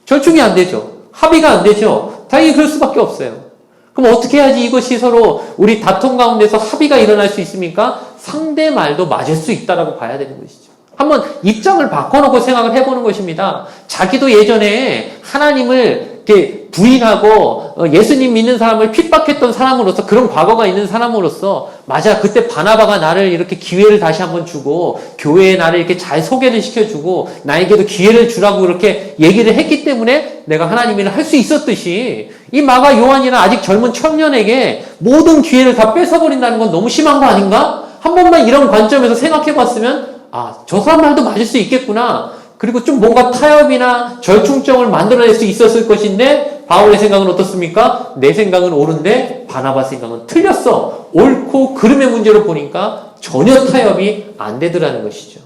절충이 안 되죠. 합의가 안 되죠. 당연히 그럴 수밖에 없어요. 그럼 어떻게 해야지 이것이 서로 우리 다툼 가운데서 합의가 일어날 수 있습니까? 상대 말도 맞을 수 있다라고 봐야 되는 것이죠. 한번 입장을 바꿔놓고 생각을 해보는 것입니다. 자기도 예전에 하나님을 이렇게 부인하고 예수님 믿는 사람을 핍박했던 사람으로서 그런 과거가 있는 사람으로서 맞아 그때 바나바가 나를 이렇게 기회를 다시 한번 주고 교회에 나를 이렇게 잘 소개를 시켜주고 나에게도 기회를 주라고 이렇게 얘기를 했기 때문에 내가 하나님 일을 할 수 있었듯이 이 마가 요한이나 아직 젊은 청년에게 모든 기회를 다 뺏어버린다는 건 너무 심한 거 아닌가? 한 번만 이런 관점에서 생각해봤으면 저 사람 말도 맞을 수 있겠구나. 그리고 좀 뭔가 타협이나 절충점을 만들어낼 수 있었을 것인데 바울의 생각은 어떻습니까? 내 생각은 옳은데 바나바 생각은 틀렸어. 옳고 그름의 문제로 보니까 전혀 타협이 안 되더라는 것이죠.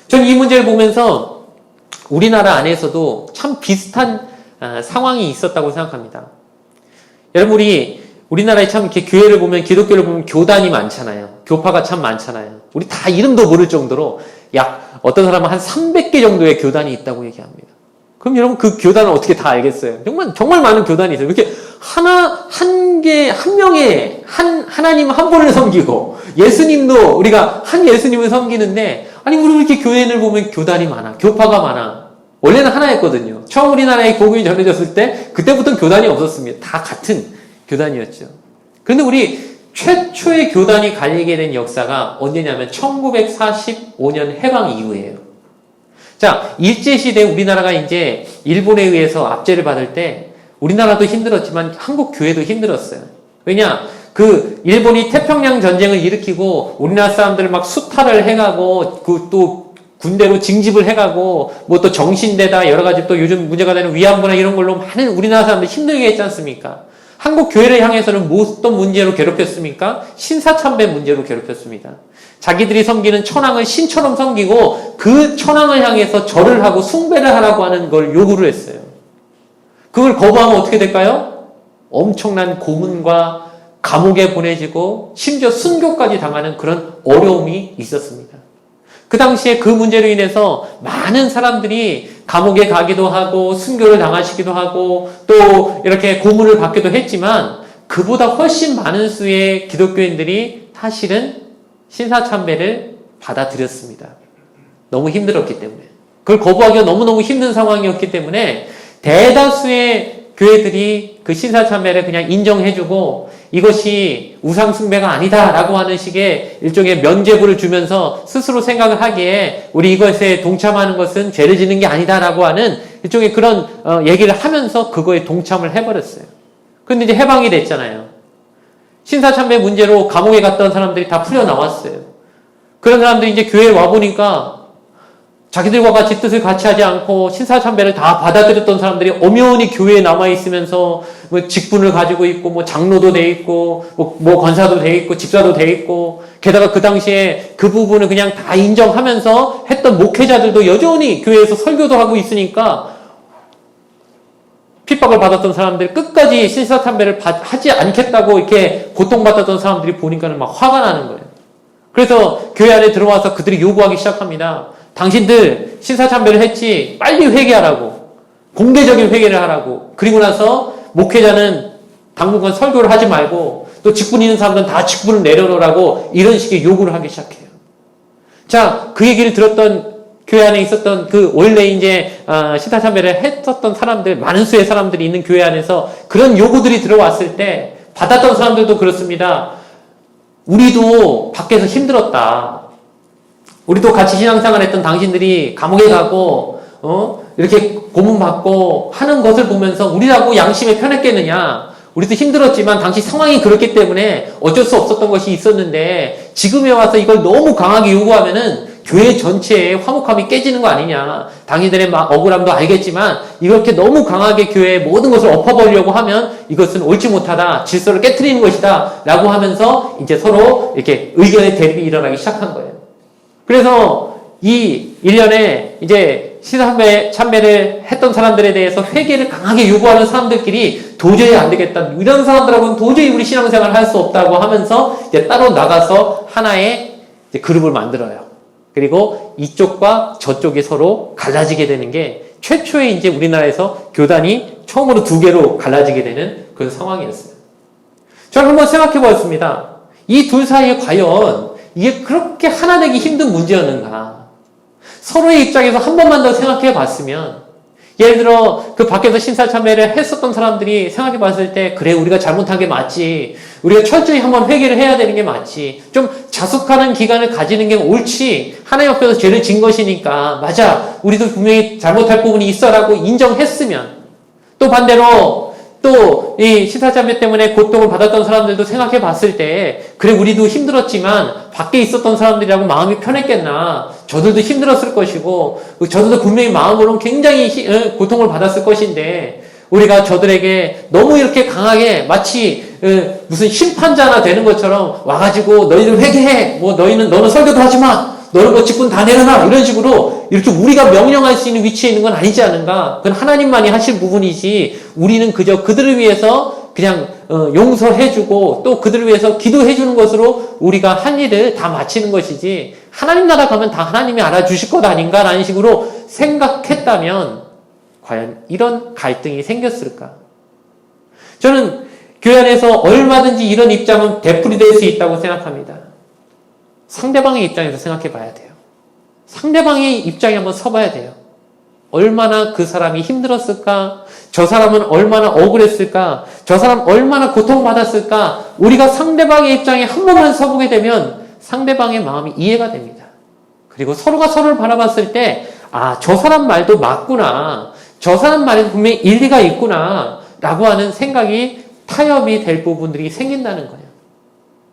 전 이 문제를 보면서 우리나라 안에서도 참 비슷한 상황이 있었다고 생각합니다. 여러분 우리나라에 참 이렇게 교회를 보면 기독교를 보면 교단이 많잖아요. 교파가 참 많잖아요. 우리 다 이름도 모를 정도로 어떤 사람은 한 300개 정도의 교단이 있다고 얘기합니다. 그럼 여러분 그 교단을 어떻게 다 알겠어요? 정말 많은 교단이 있어요. 이렇게 한 명의 하나님 한 분을 섬기고 예수님도 우리가 한 예수님을 섬기는데 아니 우리 이렇게 교회를 보면 교단이 많아. 교파가 많아. 원래는 하나였거든요. 처음 우리나라에 복음이 전해졌을 때 그때부터는 교단이 없었습니다. 다 같은 교단이었죠. 그런데 우리 최초의 교단이 갈리게 된 역사가 언제냐면 1945년 해방 이후예요. 자, 일제시대 우리나라가 이제 일본에 의해서 압제를 받을 때 우리나라도 힘들었지만 한국 교회도 힘들었어요. 왜냐? 그 일본이 태평양 전쟁을 일으키고 우리나라 사람들 막 수탈을 해가고 또 군대로 징집을 해가고 뭐 또 정신대다 여러 가지 또 요즘 문제가 되는 위안부나 이런 걸로 많은 우리나라 사람들 힘들게 했지 않습니까? 한국 교회를 향해서는 어떤 문제로 괴롭혔습니까? 신사참배 문제로 괴롭혔습니다. 자기들이 섬기는 천황을 신처럼 섬기고 그 천황을 향해서 절을 하고 숭배를 하라고 하는 걸 요구를 했어요. 그걸 거부하면 어떻게 될까요? 엄청난 고문과 감옥에 보내지고 심지어 순교까지 당하는 그런 어려움이 있었습니다. 그 당시에 그 문제로 인해서 많은 사람들이 감옥에 가기도 하고 순교를 당하시기도 하고 또 이렇게 고문을 받기도 했지만 그보다 훨씬 많은 수의 기독교인들이 사실은 신사참배를 받아들였습니다. 너무 힘들었기 때문에. 그걸 거부하기가 너무너무 힘든 상황이었기 때문에 대다수의 교회들이 그 신사참배를 그냥 인정해주고 이것이 우상숭배가 아니다라고 하는 식의 일종의 면죄부를 주면서 스스로 생각을 하기에 우리 이것에 동참하는 것은 죄를 지는 게 아니다라고 하는 일종의 그런 얘기를 하면서 그거에 동참을 해버렸어요. 근데 이제 해방이 됐잖아요. 신사참배 문제로 감옥에 갔던 사람들이 다 풀려 나왔어요. 그런 사람들이 이제 교회에 와보니까 자기들과 같이 뜻을 같이 하지 않고 신사참배를 다 받아들였던 사람들이 엄연히 교회에 남아있으면서 뭐 직분을 가지고 있고 뭐 장로도 돼 있고 뭐 권사도 돼 있고 집사도 돼 있고 게다가 그 당시에 그 부분을 그냥 다 인정하면서 했던 목회자들도 여전히 교회에서 설교도 하고 있으니까 핍박을 받았던 사람들이 끝까지 신사참배를 하지 않겠다고 이렇게 고통받았던 사람들이 보니까는 막 화가 나는 거예요. 그래서 교회 안에 들어와서 그들이 요구하기 시작합니다. 당신들 신사참배를 했지 빨리 회개하라고, 공개적인 회개를 하라고, 그리고 나서 목회자는 당분간 설교를 하지 말고 또 직분 있는 사람들은 다 직분을 내려놓으라고 이런 식의 요구를 하기 시작해요. 자, 그 얘기를 들었던 교회 안에 있었던 그 원래 이제 신사참배를 했었던 사람들, 많은 수의 사람들이 있는 교회 안에서 그런 요구들이 들어왔을 때 받았던 사람들도 그렇습니다. 우리도 밖에서 힘들었다. 우리도 같이 신앙생활 했던 당신들이 감옥에 가고 이렇게 고문받고 하는 것을 보면서 우리라고 양심에 편했겠느냐. 우리도 힘들었지만 당시 상황이 그렇기 때문에 어쩔 수 없었던 것이 있었는데 지금에 와서 이걸 너무 강하게 요구하면은 교회 전체의 화목함이 깨지는 거 아니냐. 당신들의 억울함도 알겠지만 이렇게 너무 강하게 교회의 모든 것을 엎어버리려고 하면 이것은 옳지 못하다. 질서를 깨트리는 것이다. 라고 하면서 이제 서로 이렇게 의견의 대립이 일어나기 시작한 거예요. 그래서 이 일련에 이제 신사참배를 했던 사람들에 대해서 회개를 강하게 요구하는 사람들끼리 도저히 안 되겠다. 이런 사람들하고는 도저히 우리 신앙생활을 할 수 없다고 하면서 이제 따로 나가서 하나의 이제 그룹을 만들어요. 그리고 이쪽과 저쪽이 서로 갈라지게 되는 게 최초의 이제 우리나라에서 교단이 처음으로 두 개로 갈라지게 되는 그런 상황이었어요. 저는 한번 생각해 보았습니다. 이 둘 사이에 과연 이게 그렇게 하나 되기 힘든 문제였는가? 서로의 입장에서 한 번만 더 생각해 봤으면, 예를 들어 그 밖에서 신사참배를 했었던 사람들이 생각해 봤을 때 그래 우리가 잘못한 게 맞지, 우리가 철저히 한번 회개를 해야 되는 게 맞지, 좀 자숙하는 기간을 가지는 게 옳지, 하나님 앞에서 죄를 진 것이니까 맞아 우리도 분명히 잘못할 부분이 있어라고 인정했으면, 또 반대로 또 이 신사참배 때문에 고통을 받았던 사람들도 생각해 봤을 때 그래 우리도 힘들었지만 밖에 있었던 사람들이라고 마음이 편했겠나, 저들도 힘들었을 것이고 저들도 분명히 마음으로는 굉장히 고통을 받았을 것인데 우리가 저들에게 너무 이렇게 강하게 마치 무슨 심판자나 되는 것처럼 와가지고 너희들 회개해, 뭐 너는 설교도 하지마, 너는 뭐 직분 다 내려놔, 이런 식으로 이렇게 우리가 명령할 수 있는 위치에 있는 건 아니지 않은가. 그건 하나님만이 하실 부분이지 우리는 그저 그들을 위해서 그냥 용서해주고 또 그들을 위해서 기도해주는 것으로 우리가 한 일을 다 마치는 것이지 하나님 나라 가면 다 하나님이 알아주실 것 아닌가라는 식으로 생각했다면 과연 이런 갈등이 생겼을까? 저는 교회 안에서 얼마든지 이런 입장은 되풀이될 수 있다고 생각합니다. 상대방의 입장에서 생각해 봐야 돼요. 상대방의 입장에 한번 서봐야 돼요. 얼마나 그 사람이 힘들었을까? 저 사람은 얼마나 억울했을까? 저 사람 얼마나 고통받았을까? 우리가 상대방의 입장에 한 번만 서보게 되면 상대방의 마음이 이해가 됩니다. 그리고 서로가 서로를 바라봤을 때 아, 저 사람 말도 맞구나. 저 사람 말에도 분명히 일리가 있구나. 라고 하는 생각이 타협이 될 부분들이 생긴다는 거예요.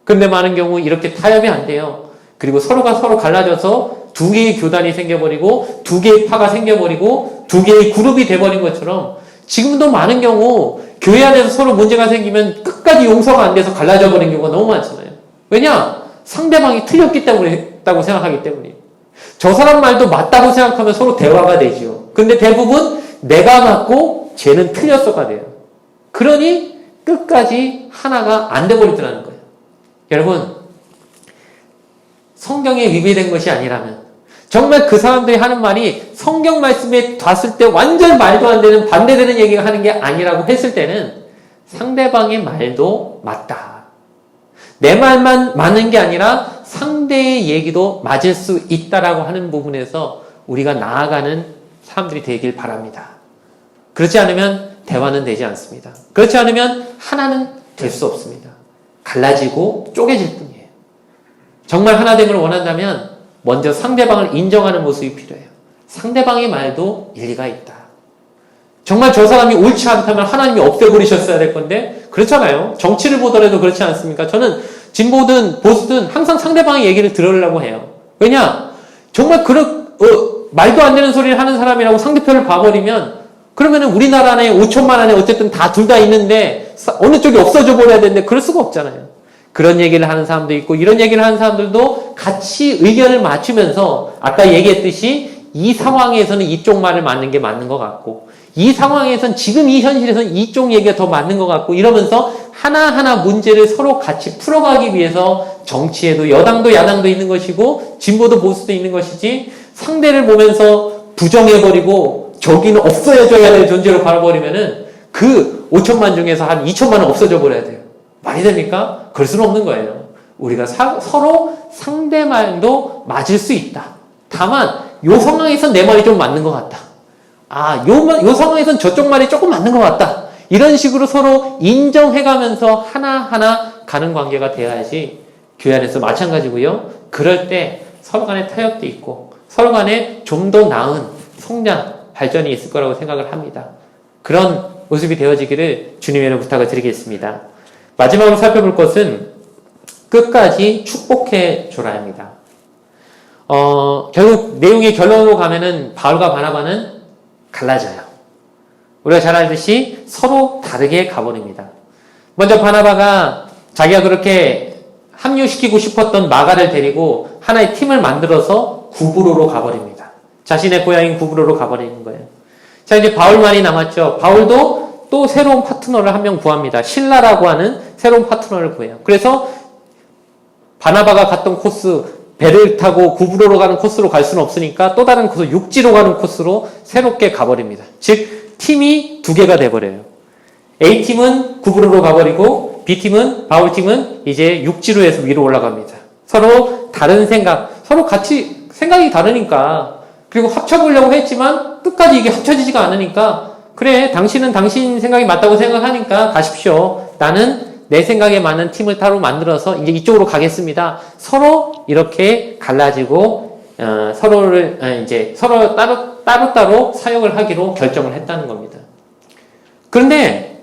근데 많은 경우 이렇게 타협이 안 돼요. 그리고 서로가 서로 갈라져서 두 개의 교단이 생겨버리고 두 개의 파가 생겨버리고 두 개의 그룹이 돼버린 것처럼 지금도 많은 경우 교회 안에서 서로 문제가 생기면 끝까지 용서가 안 돼서 갈라져 버린 경우가 너무 많잖아요. 왜냐? 상대방이 틀렸기 때문에 했다고 생각하기 때문이에요. 저 사람 말도 맞다고 생각하면 서로 대화가 되죠. 근데 대부분 내가 맞고 쟤는 틀렸어가 돼요. 그러니 끝까지 하나가 안 돼버리더라는 거예요. 여러분, 성경에 위배된 것이 아니라면, 정말 그 사람들이 하는 말이 성경 말씀에 봤을 때 완전 말도 안 되는 반대되는 얘기가 하는 게 아니라고 했을 때는 상대방의 말도 맞다. 내 말만 맞는 게 아니라 상대의 얘기도 맞을 수 있다라고 하는 부분에서 우리가 나아가는 사람들이 되길 바랍니다. 그렇지 않으면 대화는 되지 않습니다. 그렇지 않으면 하나는 될 수 없습니다. 갈라지고 쪼개질 뿐이에요. 정말 하나됨을 원한다면 먼저 상대방을 인정하는 모습이 필요해요. 상대방의 말도 일리가 있다. 정말 저 사람이 옳지 않다면 하나님이 없애버리셨어야 될 건데 그렇잖아요. 정치를 보더라도 그렇지 않습니까? 저는 진보든 보수든 항상 상대방의 얘기를 들으려고 해요. 왜냐? 정말 말도 안 되는 소리를 하는 사람이라고 상대편을 봐버리면 그러면은 우리나라 안에 5천만 안에 어쨌든 둘 다 있는데 어느 쪽이 없어져 버려야 되는데 그럴 수가 없잖아요. 그런 얘기를 하는 사람도 있고 이런 얘기를 하는 사람들도 같이 의견을 맞추면서 아까 얘기했듯이 이 상황에서는 이쪽 말을 맞는 게 맞는 것 같고 이 상황에선 지금 이 현실에서는 이쪽 얘기가 더 맞는 것 같고 이러면서 하나하나 문제를 서로 같이 풀어가기 위해서 정치에도 여당도 야당도 있는 것이고 진보도 보수도 있는 것이지 상대를 보면서 부정해버리고 저기는 없어져야 될 존재로 바라버리면은 그 5천만 중에서 한 2천만은 없어져 버려야 돼요. 말이 됩니까? 그럴 수는 없는 거예요. 우리가 서로 상대 말도 맞을 수 있다. 다만 요 상황에선 내 말이 좀 맞는 것 같다. 요 상황에선 저쪽 말이 조금 맞는 것 같다. 이런 식으로 서로 인정해가면서 하나하나 가는 관계가 돼야지 교회 안에서 마찬가지고요. 그럴 때 서로 간에 타협도 있고 서로 간에 좀 더 나은 성장, 발전이 있을 거라고 생각을 합니다. 그런 모습이 되어지기를 주님의 이름으로 부탁을 드리겠습니다. 마지막으로 살펴볼 것은 끝까지 축복해 줘라 합니다. 결국 내용의 결론으로 가면은 바울과 바나바는 갈라져요. 우리가 잘 알듯이 서로 다르게 가버립니다. 먼저 바나바가 자기가 그렇게 합류시키고 싶었던 마가를 데리고 하나의 팀을 만들어서 구브로로 가버립니다. 자신의 고향인 구브로로 가버리는 거예요. 자, 이제 바울만이 남았죠. 바울도 또 새로운 파트너를 한 명 구합니다. 실라라고 하는 새로운 파트너를 구해요. 그래서 바나바가 갔던 코스, 배를 타고 구브로로 가는 코스로 갈 수는 없으니까 또 다른 코스, 육지로 가는 코스로 새롭게 가버립니다. 즉, 팀이 두 개가 돼버려요. A팀은 구브로로 가버리고 B팀은, 바울팀은 이제 육지로 해서 위로 올라갑니다. 서로 다른 생각, 서로 같이 생각이 다르니까 그리고 합쳐보려고 했지만 끝까지 이게 합쳐지지가 않으니까 그래, 당신은 당신 생각이 맞다고 생각하니까 가십시오. 나는 내 생각에 맞는 팀을 따로 만들어서 이제 이쪽으로 가겠습니다. 서로 이렇게 갈라지고 서로 따로 사역을 하기로 결정을 했다는 겁니다. 그런데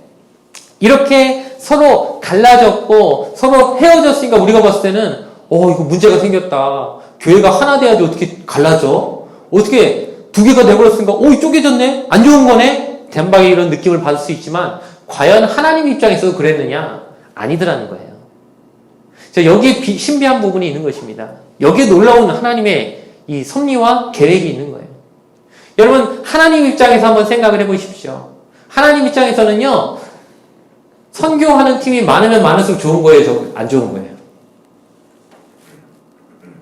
이렇게 서로 갈라졌고 서로 헤어졌으니까 우리가 봤을 때는 이거 문제가 생겼다. 교회가 하나 돼야지 어떻게 갈라져? 어떻게 두 개가 돼버렸으니까 쪼개졌네? 안 좋은 거네? 대박의 이런 느낌을 받을 수 있지만 과연 하나님 입장에서도 그랬느냐? 아니더라는 거예요. 자, 여기에 신비한 부분이 있는 것입니다. 여기에 놀라운 하나님의 이 섭리와 계획이 있는 거예요. 여러분, 하나님 입장에서 한번 생각을 해보십시오. 하나님 입장에서는요, 선교하는 팀이 많으면 많을수록 좋은 거예요? 안 좋은 거예요?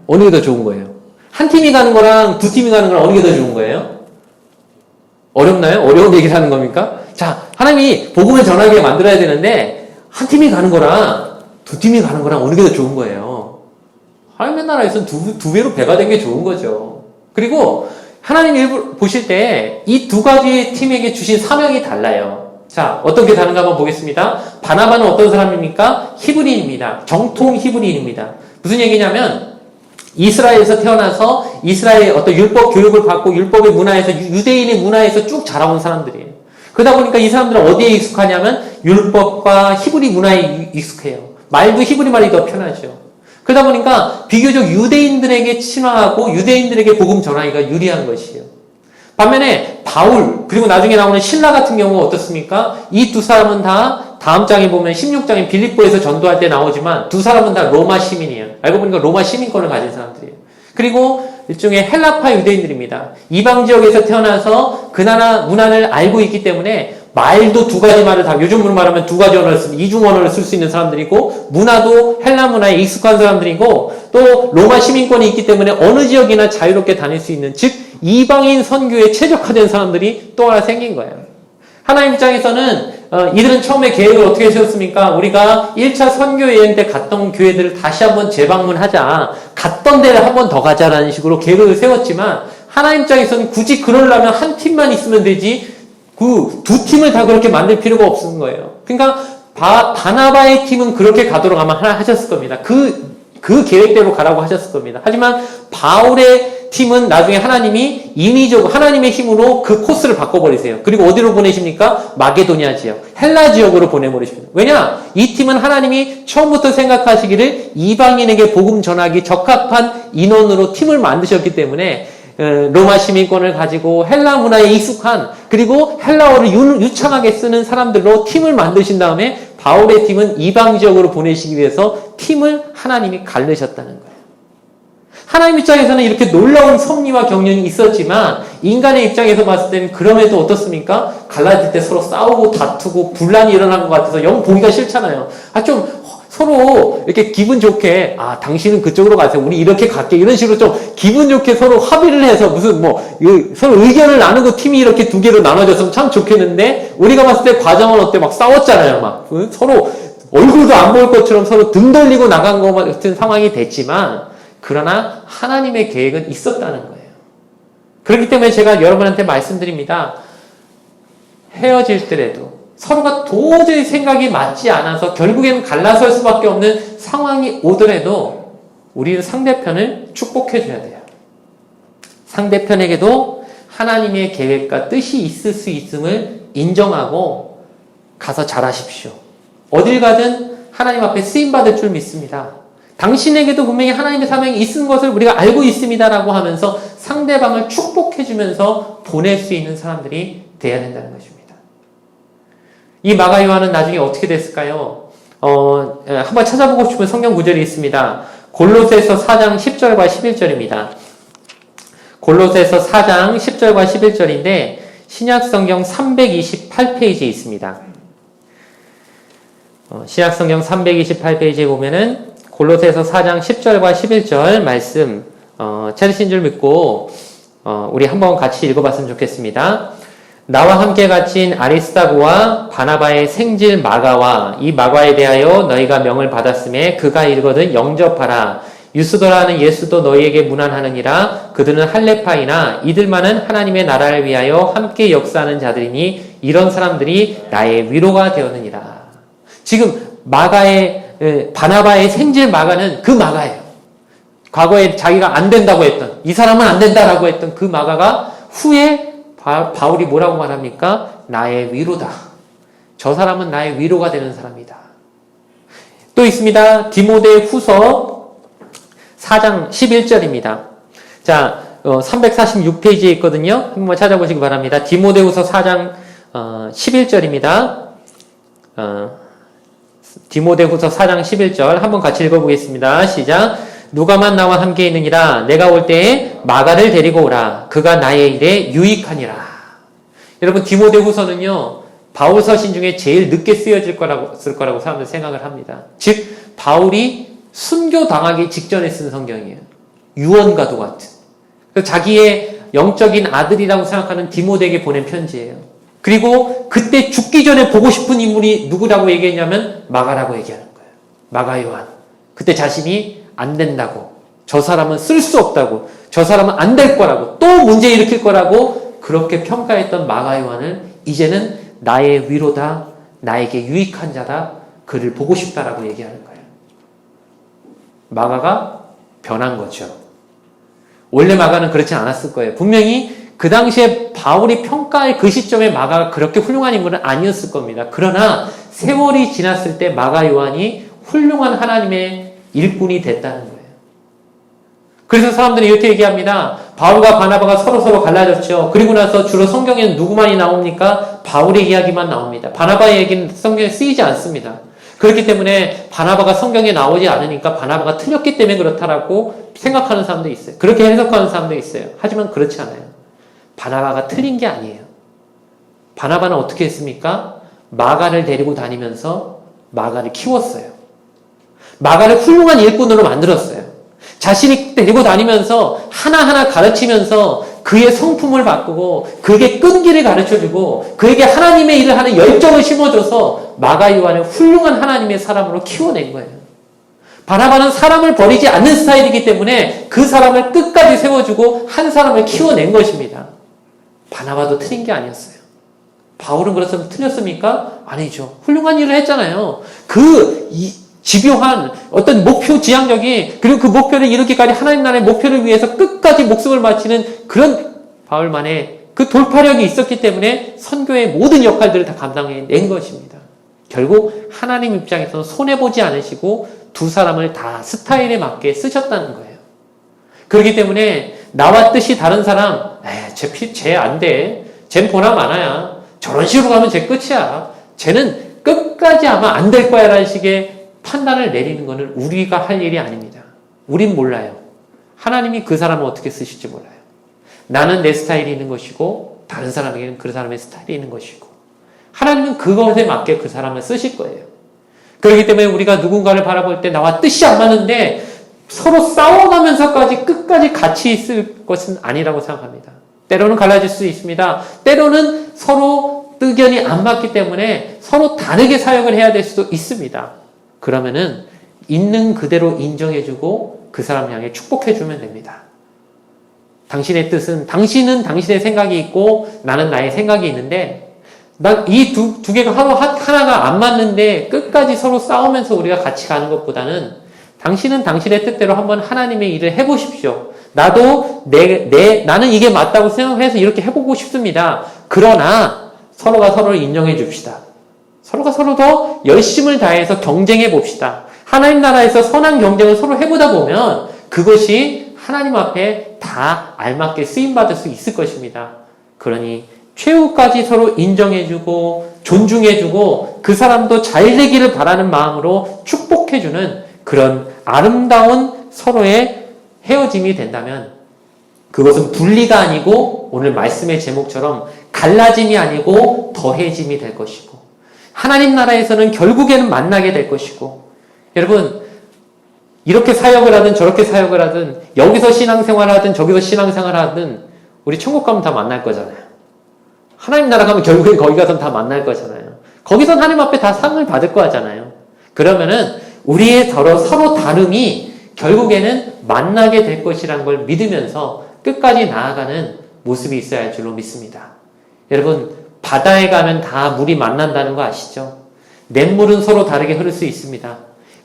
어느 게 더 좋은 거예요? 한 팀이 가는 거랑 두 팀이 가는 거랑 어느 게 더 좋은 거예요? 어렵나요? 어려운 얘기를 하는 겁니까? 자, 하나님이 복음을 전하게 만들어야 되는데 한 팀이 가는 거랑 두 팀이 가는 거랑 어느 게 더 좋은 거예요? 하나님의 나라에서는 두 배로 배가 된 게 좋은 거죠. 그리고 하나님 일부 보실 때 이 두 가지 팀에게 주신 사명이 달라요. 자, 어떻게 다른가 한번 보겠습니다. 바나바는 어떤 사람입니까? 히브리인입니다. 정통 히브리인입니다. 무슨 얘기냐면 이스라엘에서 태어나서 이스라엘의 어떤 율법 교육을 받고 율법의 문화에서 유대인의 문화에서 쭉 자라온 사람들이에요. 그러다 보니까 이 사람들은 어디에 익숙하냐면 율법과 히브리 문화에 익숙해요. 말도 히브리 말이 더 편하죠. 그러다 보니까 비교적 유대인들에게 친화하고 유대인들에게 복음 전하기가 유리한 것이에요. 반면에 바울 그리고 나중에 나오는 신라 같은 경우가 어떻습니까? 이 두 사람은 다 다음 장에 보면 16장에 빌립보에서 전도할 때 나오지만 두 사람은 다 로마 시민이에요. 알고 보니까 로마 시민권을 가진 사람들이에요. 그리고 일종의 헬라파 유대인들입니다. 이방 지역에서 태어나서 그 나라 문화를 알고 있기 때문에 말도 두 가지 말을 다 요즘으로 말하면 두 가지 언어를 쓰는 이중 언어를 쓸 수 있는 사람들이고 문화도 헬라 문화에 익숙한 사람들이고 또 로마 시민권이 있기 때문에 어느 지역이나 자유롭게 다닐 수 있는 즉 이방인 선교에 최적화된 사람들이 또 하나 생긴 거예요. 하나님 입장에서는 이들은 처음에 계획을 어떻게 세웠습니까? 우리가 1차 선교 여행 때 갔던 교회들을 다시 한번 재방문하자. 갔던 데를 한 번 더 가자라는 식으로 계획을 세웠지만 하나님 입장에서는 굳이 그러려면 한 팀만 있으면 되지 그 두 팀을 다 그렇게 만들 필요가 없는 거예요. 그러니까 바나바의 팀은 그렇게 가도록 아마 하셨을 겁니다. 그 계획대로 가라고 하셨을 겁니다. 하지만 바울의 팀은 나중에 하나님이 인위적으로 하나님의 힘으로 그 코스를 바꿔버리세요. 그리고 어디로 보내십니까? 마게도니아 지역, 헬라 지역으로 보내버리십니다. 왜냐? 이 팀은 하나님이 처음부터 생각하시기를 이방인에게 복음 전하기 적합한 인원으로 팀을 만드셨기 때문에 로마 시민권을 가지고 헬라 문화에 익숙한, 그리고 헬라어를 유창하게 쓰는 사람들로 팀을 만드신 다음에 바울의 팀은 이방 지역으로 보내시기 위해서 팀을 하나님이 갈르셨다는 거예요. 하나님 입장에서는 이렇게 놀라운 섭리와 경륜이 있었지만 인간의 입장에서 봤을 때는 그럼에도 어떻습니까? 갈라질 때 서로 싸우고 다투고 분란이 일어난 것 같아서 영 보기가 싫잖아요. 좀 서로 이렇게 기분 좋게, 당신은 그쪽으로 가세요, 우리 이렇게 갈게, 이런 식으로 좀 기분 좋게 서로 합의를 해서 무슨 서로 의견을 나누고 팀이 이렇게 두 개로 나눠졌으면 참 좋겠는데, 우리가 봤을 때 과정은 어때? 막 싸웠잖아요. 서로 얼굴도 안 보일 것처럼 서로 등 돌리고 나간 것 같은 상황이 됐지만, 그러나 하나님의 계획은 있었다는 거예요. 그렇기 때문에 제가 여러분한테 말씀드립니다. 헤어질 때라도 서로가 도저히 생각이 맞지 않아서 결국에는 갈라설 수밖에 없는 상황이 오더라도 우리는 상대편을 축복해 줘야 돼요. 상대편에게도 하나님의 계획과 뜻이 있을 수 있음을 인정하고 가서 잘하십시오. 어딜 가든 하나님 앞에 쓰임받을 줄 믿습니다. 당신에게도 분명히 하나님의 사명이 있는 것을 우리가 알고 있습니다라고 하면서 상대방을 축복해주면서 보낼 수 있는 사람들이 돼야 된다는 것입니다. 이 마가 요한은 나중에 어떻게 됐을까요? 한번 찾아보고 싶은 성경 구절이 있습니다. 골로새서 4장 10절과 11절입니다. 골로새서 4장 10절과 11절인데 신약성경 328페이지에 있습니다. 신약성경 328페이지에 보면은 골로새서 4장 10절과 11절 말씀 찾으신 줄 믿고 우리 한번 같이 읽어봤으면 좋겠습니다. 나와 함께 갇힌 아리스다고와 바나바의 생질 마가와 이 마가에 대하여 너희가 명을 받았음에 그가 이르거든 영접하라. 유스도라는 예수도 너희에게 문안하느니라. 그들은 할레파이나 이들만은 하나님의 나라를 위하여 함께 역사하는 자들이니 이런 사람들이 나의 위로가 되었느니라. 지금 바나바의 생질 마가는 그 마가예요. 과거에 자기가 안 된다고 했던, 이 사람은 안 된다라고 했던 그 마가가 후에 바울이 뭐라고 말합니까? 나의 위로다. 저 사람은 나의 위로가 되는 사람이다. 또 있습니다. 디모데 후서 4장 11절입니다. 자, 346페이지에 있거든요. 한번 찾아보시기 바랍니다. 디모데 후서 4장 11절입니다. 디모데 후서 4장 11절 한번 같이 읽어보겠습니다. 시작. 누가만 나와 함께 있느니라. 내가 올 때에 마가를 데리고 오라. 그가 나의 일에 유익하니라. 여러분, 디모데 후서는요, 바울 서신 중에 제일 늦게 쓰여질 거라고 사람들 생각을 합니다. 즉, 바울이 순교당하기 직전에 쓴 성경이에요. 유언과도 같은. 자기의 영적인 아들이라고 생각하는 디모데에게 보낸 편지예요. 그리고 그때 죽기 전에 보고 싶은 인물이 누구라고 얘기했냐면 마가라고 얘기하는 거예요. 마가 요한. 그때 자신이 안 된다고, 저 사람은 쓸 수 없다고, 저 사람은 안 될 거라고, 또 문제 일으킬 거라고 그렇게 평가했던 마가 요한을 이제는 나의 위로다, 나에게 유익한 자다, 그를 보고 싶다라고 얘기하는 거예요. 마가가 변한 거죠. 원래 마가는 그렇지 않았을 거예요. 분명히 그 당시에 바울이 평가할 그 시점에 마가가 그렇게 훌륭한 인물은 아니었을 겁니다. 그러나 세월이 지났을 때 마가 요한이 훌륭한 하나님의 일꾼이 됐다는 거예요. 그래서 사람들이 이렇게 얘기합니다. 바울과 바나바가 서로 갈라졌죠. 그리고 나서 주로 성경에는 누구만이 나옵니까? 바울의 이야기만 나옵니다. 바나바의 얘기는 성경에 쓰이지 않습니다. 그렇기 때문에 바나바가 성경에 나오지 않으니까 바나바가 틀렸기 때문에 그렇다라고 생각하는 사람도 있어요. 그렇게 해석하는 사람도 있어요. 하지만 그렇지 않아요. 바나바가 틀린 게 아니에요. 바나바는 어떻게 했습니까? 마가를 데리고 다니면서 마가를 키웠어요. 마가를 훌륭한 일꾼으로 만들었어요. 자신이 데리고 다니면서 하나하나 가르치면서 그의 성품을 바꾸고 그에게 끈기를 가르쳐주고 그에게 하나님의 일을 하는 열정을 심어줘서 마가 요한을 훌륭한 하나님의 사람으로 키워낸 거예요. 바나바는 사람을 버리지 않는 스타일이기 때문에 그 사람을 끝까지 세워주고 한 사람을 키워낸 것입니다. 바나바도 틀린 게 아니었어요. 바울은 그래서 틀렸습니까? 아니죠. 훌륭한 일을 했잖아요. 집요한 어떤 목표 지향적인, 그리고 그 목표를 이루기까지 하나님 나라의 목표를 위해서 끝까지 목숨을 바치는 그런 바울만의 그 돌파력이 있었기 때문에 선교의 모든 역할들을 다 감당해낸 것입니다. 결국 하나님 입장에서는 손해보지 않으시고 두 사람을 다 스타일에 맞게 쓰셨다는 거예요. 그렇기 때문에 나와 뜻이 다른 사람, 쟤 안 돼. 쟤는 보나 마나야. 저런 식으로 가면 쟤 끝이야. 쟤는 끝까지 아마 안 될 거야 라는 식의 판단을 내리는 것은 우리가 할 일이 아닙니다. 우린 몰라요. 하나님이 그 사람을 어떻게 쓰실지 몰라요. 나는 내 스타일이 있는 것이고 다른 사람에게는 그 사람의 스타일이 있는 것이고 하나님은 그것에 맞게 그 사람을 쓰실 거예요. 그렇기 때문에 우리가 누군가를 바라볼 때 나와 뜻이 안 맞는데 서로 싸워가면서까지 끝까지 같이 있을 것은 아니라고 생각합니다. 때로는 갈라질 수 있습니다. 때로는 서로 의견이 안 맞기 때문에 서로 다르게 사역을 해야 될 수도 있습니다. 그러면은 있는 그대로 인정해주고 그 사람 향해 축복해주면 됩니다. 당신의 뜻은, 당신은 당신의 생각이 있고 나는 나의 생각이 있는데 이 두 개가 하나가 안 맞는데 끝까지 서로 싸우면서 우리가 같이 가는 것보다는 당신은 당신의 뜻대로 한번 하나님의 일을 해보십시오. 나도 나는 이게 맞다고 생각해서 이렇게 해보고 싶습니다. 그러나 서로가 서로를 인정해 줍시다. 서로가 서로 더 열심을 다해서 경쟁해 봅시다. 하나님 나라에서 선한 경쟁을 서로 해보다 보면 그것이 하나님 앞에 다 알맞게 쓰임받을 수 있을 것입니다. 그러니 최후까지 서로 인정해주고 존중해주고 그 사람도 잘 되기를 바라는 마음으로 축복해주는 그런 아름다운 서로의 헤어짐이 된다면 그것은 분리가 아니고 오늘 말씀의 제목처럼 갈라짐이 아니고 더해짐이 될 것이고 하나님 나라에서는 결국에는 만나게 될 것이고 여러분 이렇게 사역을 하든 저렇게 사역을 하든 여기서 신앙생활을 하든 저기서 신앙생활을 하든 우리 천국 가면 다 만날 거잖아요. 하나님 나라 가면 결국엔 거기 가서는 다 만날 거잖아요. 거기선 하나님 앞에 다 상을 받을 거잖아요. 그러면은 우리의 서로 다름이 결국에는 만나게 될 것이라는 걸 믿으면서 끝까지 나아가는 모습이 있어야 할 줄로 믿습니다. 여러분 바다에 가면 다 물이 만난다는 거 아시죠? 냇물은 서로 다르게 흐를 수 있습니다.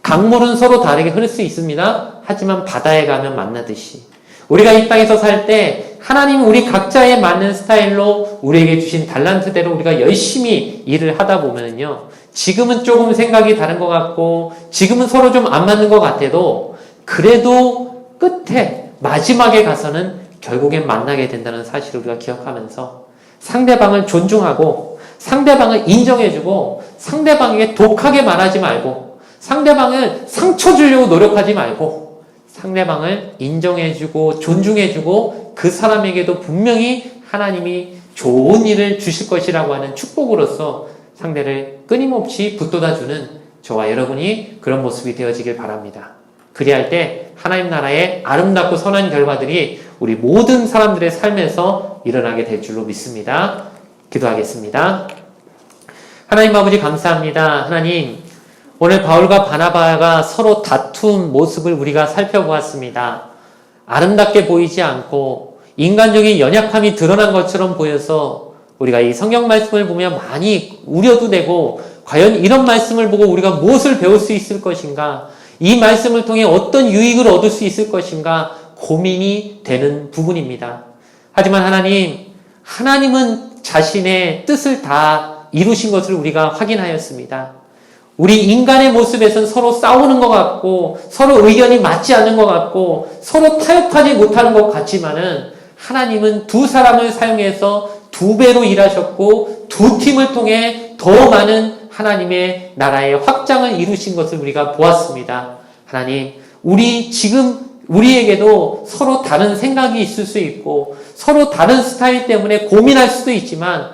강물은 서로 다르게 흐를 수 있습니다. 하지만 바다에 가면 만나듯이 우리가 이 땅에서 살 때 하나님이 우리 각자에 맞는 스타일로 우리에게 주신 달란트대로 우리가 열심히 일을 하다 보면요. 지금은 조금 생각이 다른 것 같고 지금은 서로 좀 안 맞는 것 같아도 그래도 끝에 마지막에 가서는 결국엔 만나게 된다는 사실을 우리가 기억하면서 상대방을 존중하고 상대방을 인정해주고 상대방에게 독하게 말하지 말고 상대방을 상처 주려고 노력하지 말고 상대방을 인정해주고 존중해주고 그 사람에게도 분명히 하나님이 좋은 일을 주실 것이라고 하는 축복으로서 상대를 끊임없이 붙돋아주는 저와 여러분이 그런 모습이 되어지길 바랍니다. 그리할 때 하나님 나라의 아름답고 선한 결과들이 우리 모든 사람들의 삶에서 일어나게 될 줄로 믿습니다. 기도하겠습니다. 하나님 아버지 감사합니다. 하나님 오늘 바울과 바나바가 서로 다툰 모습을 우리가 살펴보았습니다. 아름답게 보이지 않고 인간적인 연약함이 드러난 것처럼 보여서 우리가 이 성경 말씀을 보면 많이 우려도 되고 과연 이런 말씀을 보고 우리가 무엇을 배울 수 있을 것인가 이 말씀을 통해 어떤 유익을 얻을 수 있을 것인가 고민이 되는 부분입니다. 하지만 하나님은 자신의 뜻을 다 이루신 것을 우리가 확인하였습니다. 우리 인간의 모습에서는 서로 싸우는 것 같고 서로 의견이 맞지 않는 것 같고 서로 타협하지 못하는 것 같지만은 하나님은 두 사람을 사용해서 두 배로 일하셨고 두 팀을 통해 더 많은 하나님의 나라의 확장을 이루신 것을 우리가 보았습니다. 하나님, 우리에게도 서로 다른 생각이 있을 수 있고 서로 다른 스타일 때문에 고민할 수도 있지만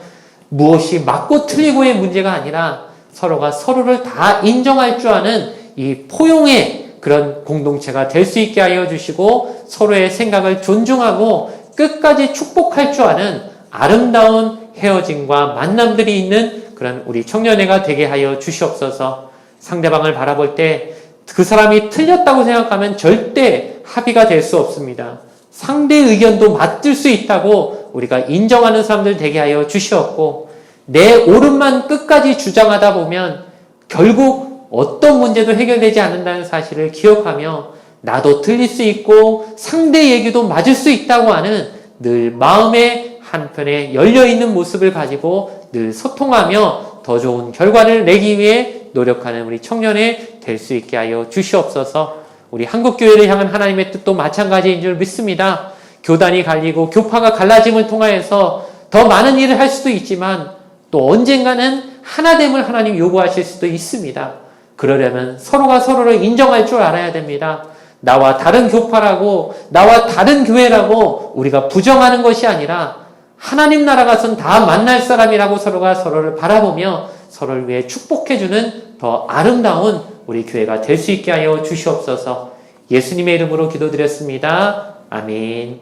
무엇이 맞고 틀리고의 문제가 아니라 서로가 서로를 다 인정할 줄 아는 이 포용의 그런 공동체가 될 수 있게 하여 주시고 서로의 생각을 존중하고 끝까지 축복할 줄 아는 아름다운 헤어짐과 만남들이 있는 그런 우리 청년회가 되게 하여 주시옵소서. 상대방을 바라볼 때 그 사람이 틀렸다고 생각하면 절대 합의가 될 수 없습니다. 상대의 의견도 맞을 수 있다고 우리가 인정하는 사람들 되게 하여 주시옵고 내 옳음만 끝까지 주장하다 보면 결국 어떤 문제도 해결되지 않는다는 사실을 기억하며 나도 틀릴 수 있고 상대 얘기도 맞을 수 있다고 하는 늘 마음의 한편에 열려있는 모습을 가지고 늘 소통하며 더 좋은 결과를 내기 위해 노력하는 우리 청년이 될 수 있게 하여 주시옵소서. 우리 한국교회를 향한 하나님의 뜻도 마찬가지인 줄 믿습니다. 교단이 갈리고 교파가 갈라짐을 통하여서 더 많은 일을 할 수도 있지만 또 언젠가는 하나됨을 하나님 요구하실 수도 있습니다. 그러려면 서로가 서로를 인정할 줄 알아야 됩니다. 나와 다른 교파라고, 나와 다른 교회라고 우리가 부정하는 것이 아니라 하나님 나라 가선 다 만날 사람이라고 서로가 서로를 바라보며 서로를 위해 축복해주는 더 아름다운 우리 교회가 될 수 있게 하여 주시옵소서. 예수님의 이름으로 기도드렸습니다. 아멘.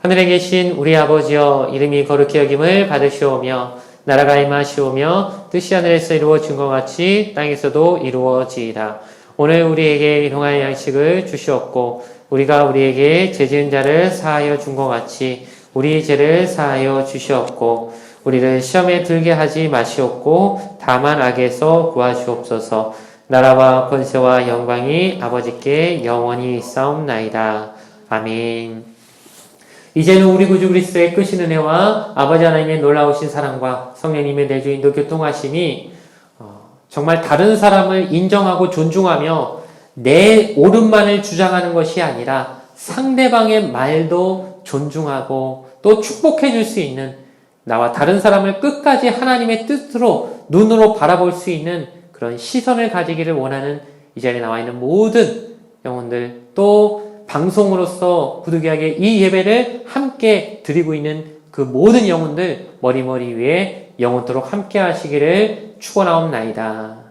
하늘에 계신 우리 아버지여, 이름이 거룩히 여김을 받으시오며 나라가 임하시오며 뜻이 하늘에서 이루어진 것 같이 땅에서도 이루어지이다. 오늘 우리에게 일용할 양식을 주시옵고 우리가 우리에게 죄지은 자를 사하여 준 것 같이 우리 죄를 사하여 주시옵고 우리를 시험에 들게 하지 마시옵고 다만 악에서 구하시옵소서. 나라와 권세와 영광이 아버지께 영원히 있사옵나이다. 아멘. 이제는 우리 구주 그리스도의 크신 은혜와 아버지 하나님의 놀라우신 사랑과 성령님의 내주 인도 교통하심이 정말 다른 사람을 인정하고 존중하며 내 옳음만을 주장하는 것이 아니라 상대방의 말도 존중하고 또 축복해 줄 수 있는, 나와 다른 사람을 끝까지 하나님의 뜻으로 눈으로 바라볼 수 있는 그런 시선을 가지기를 원하는 이 자리에 나와 있는 모든 영혼들, 또 방송으로서 부득이하게 이 예배를 함께 드리고 있는 그 모든 영혼들 머리머리 위에 영원토록 함께 하시기를 축원하옵나이다.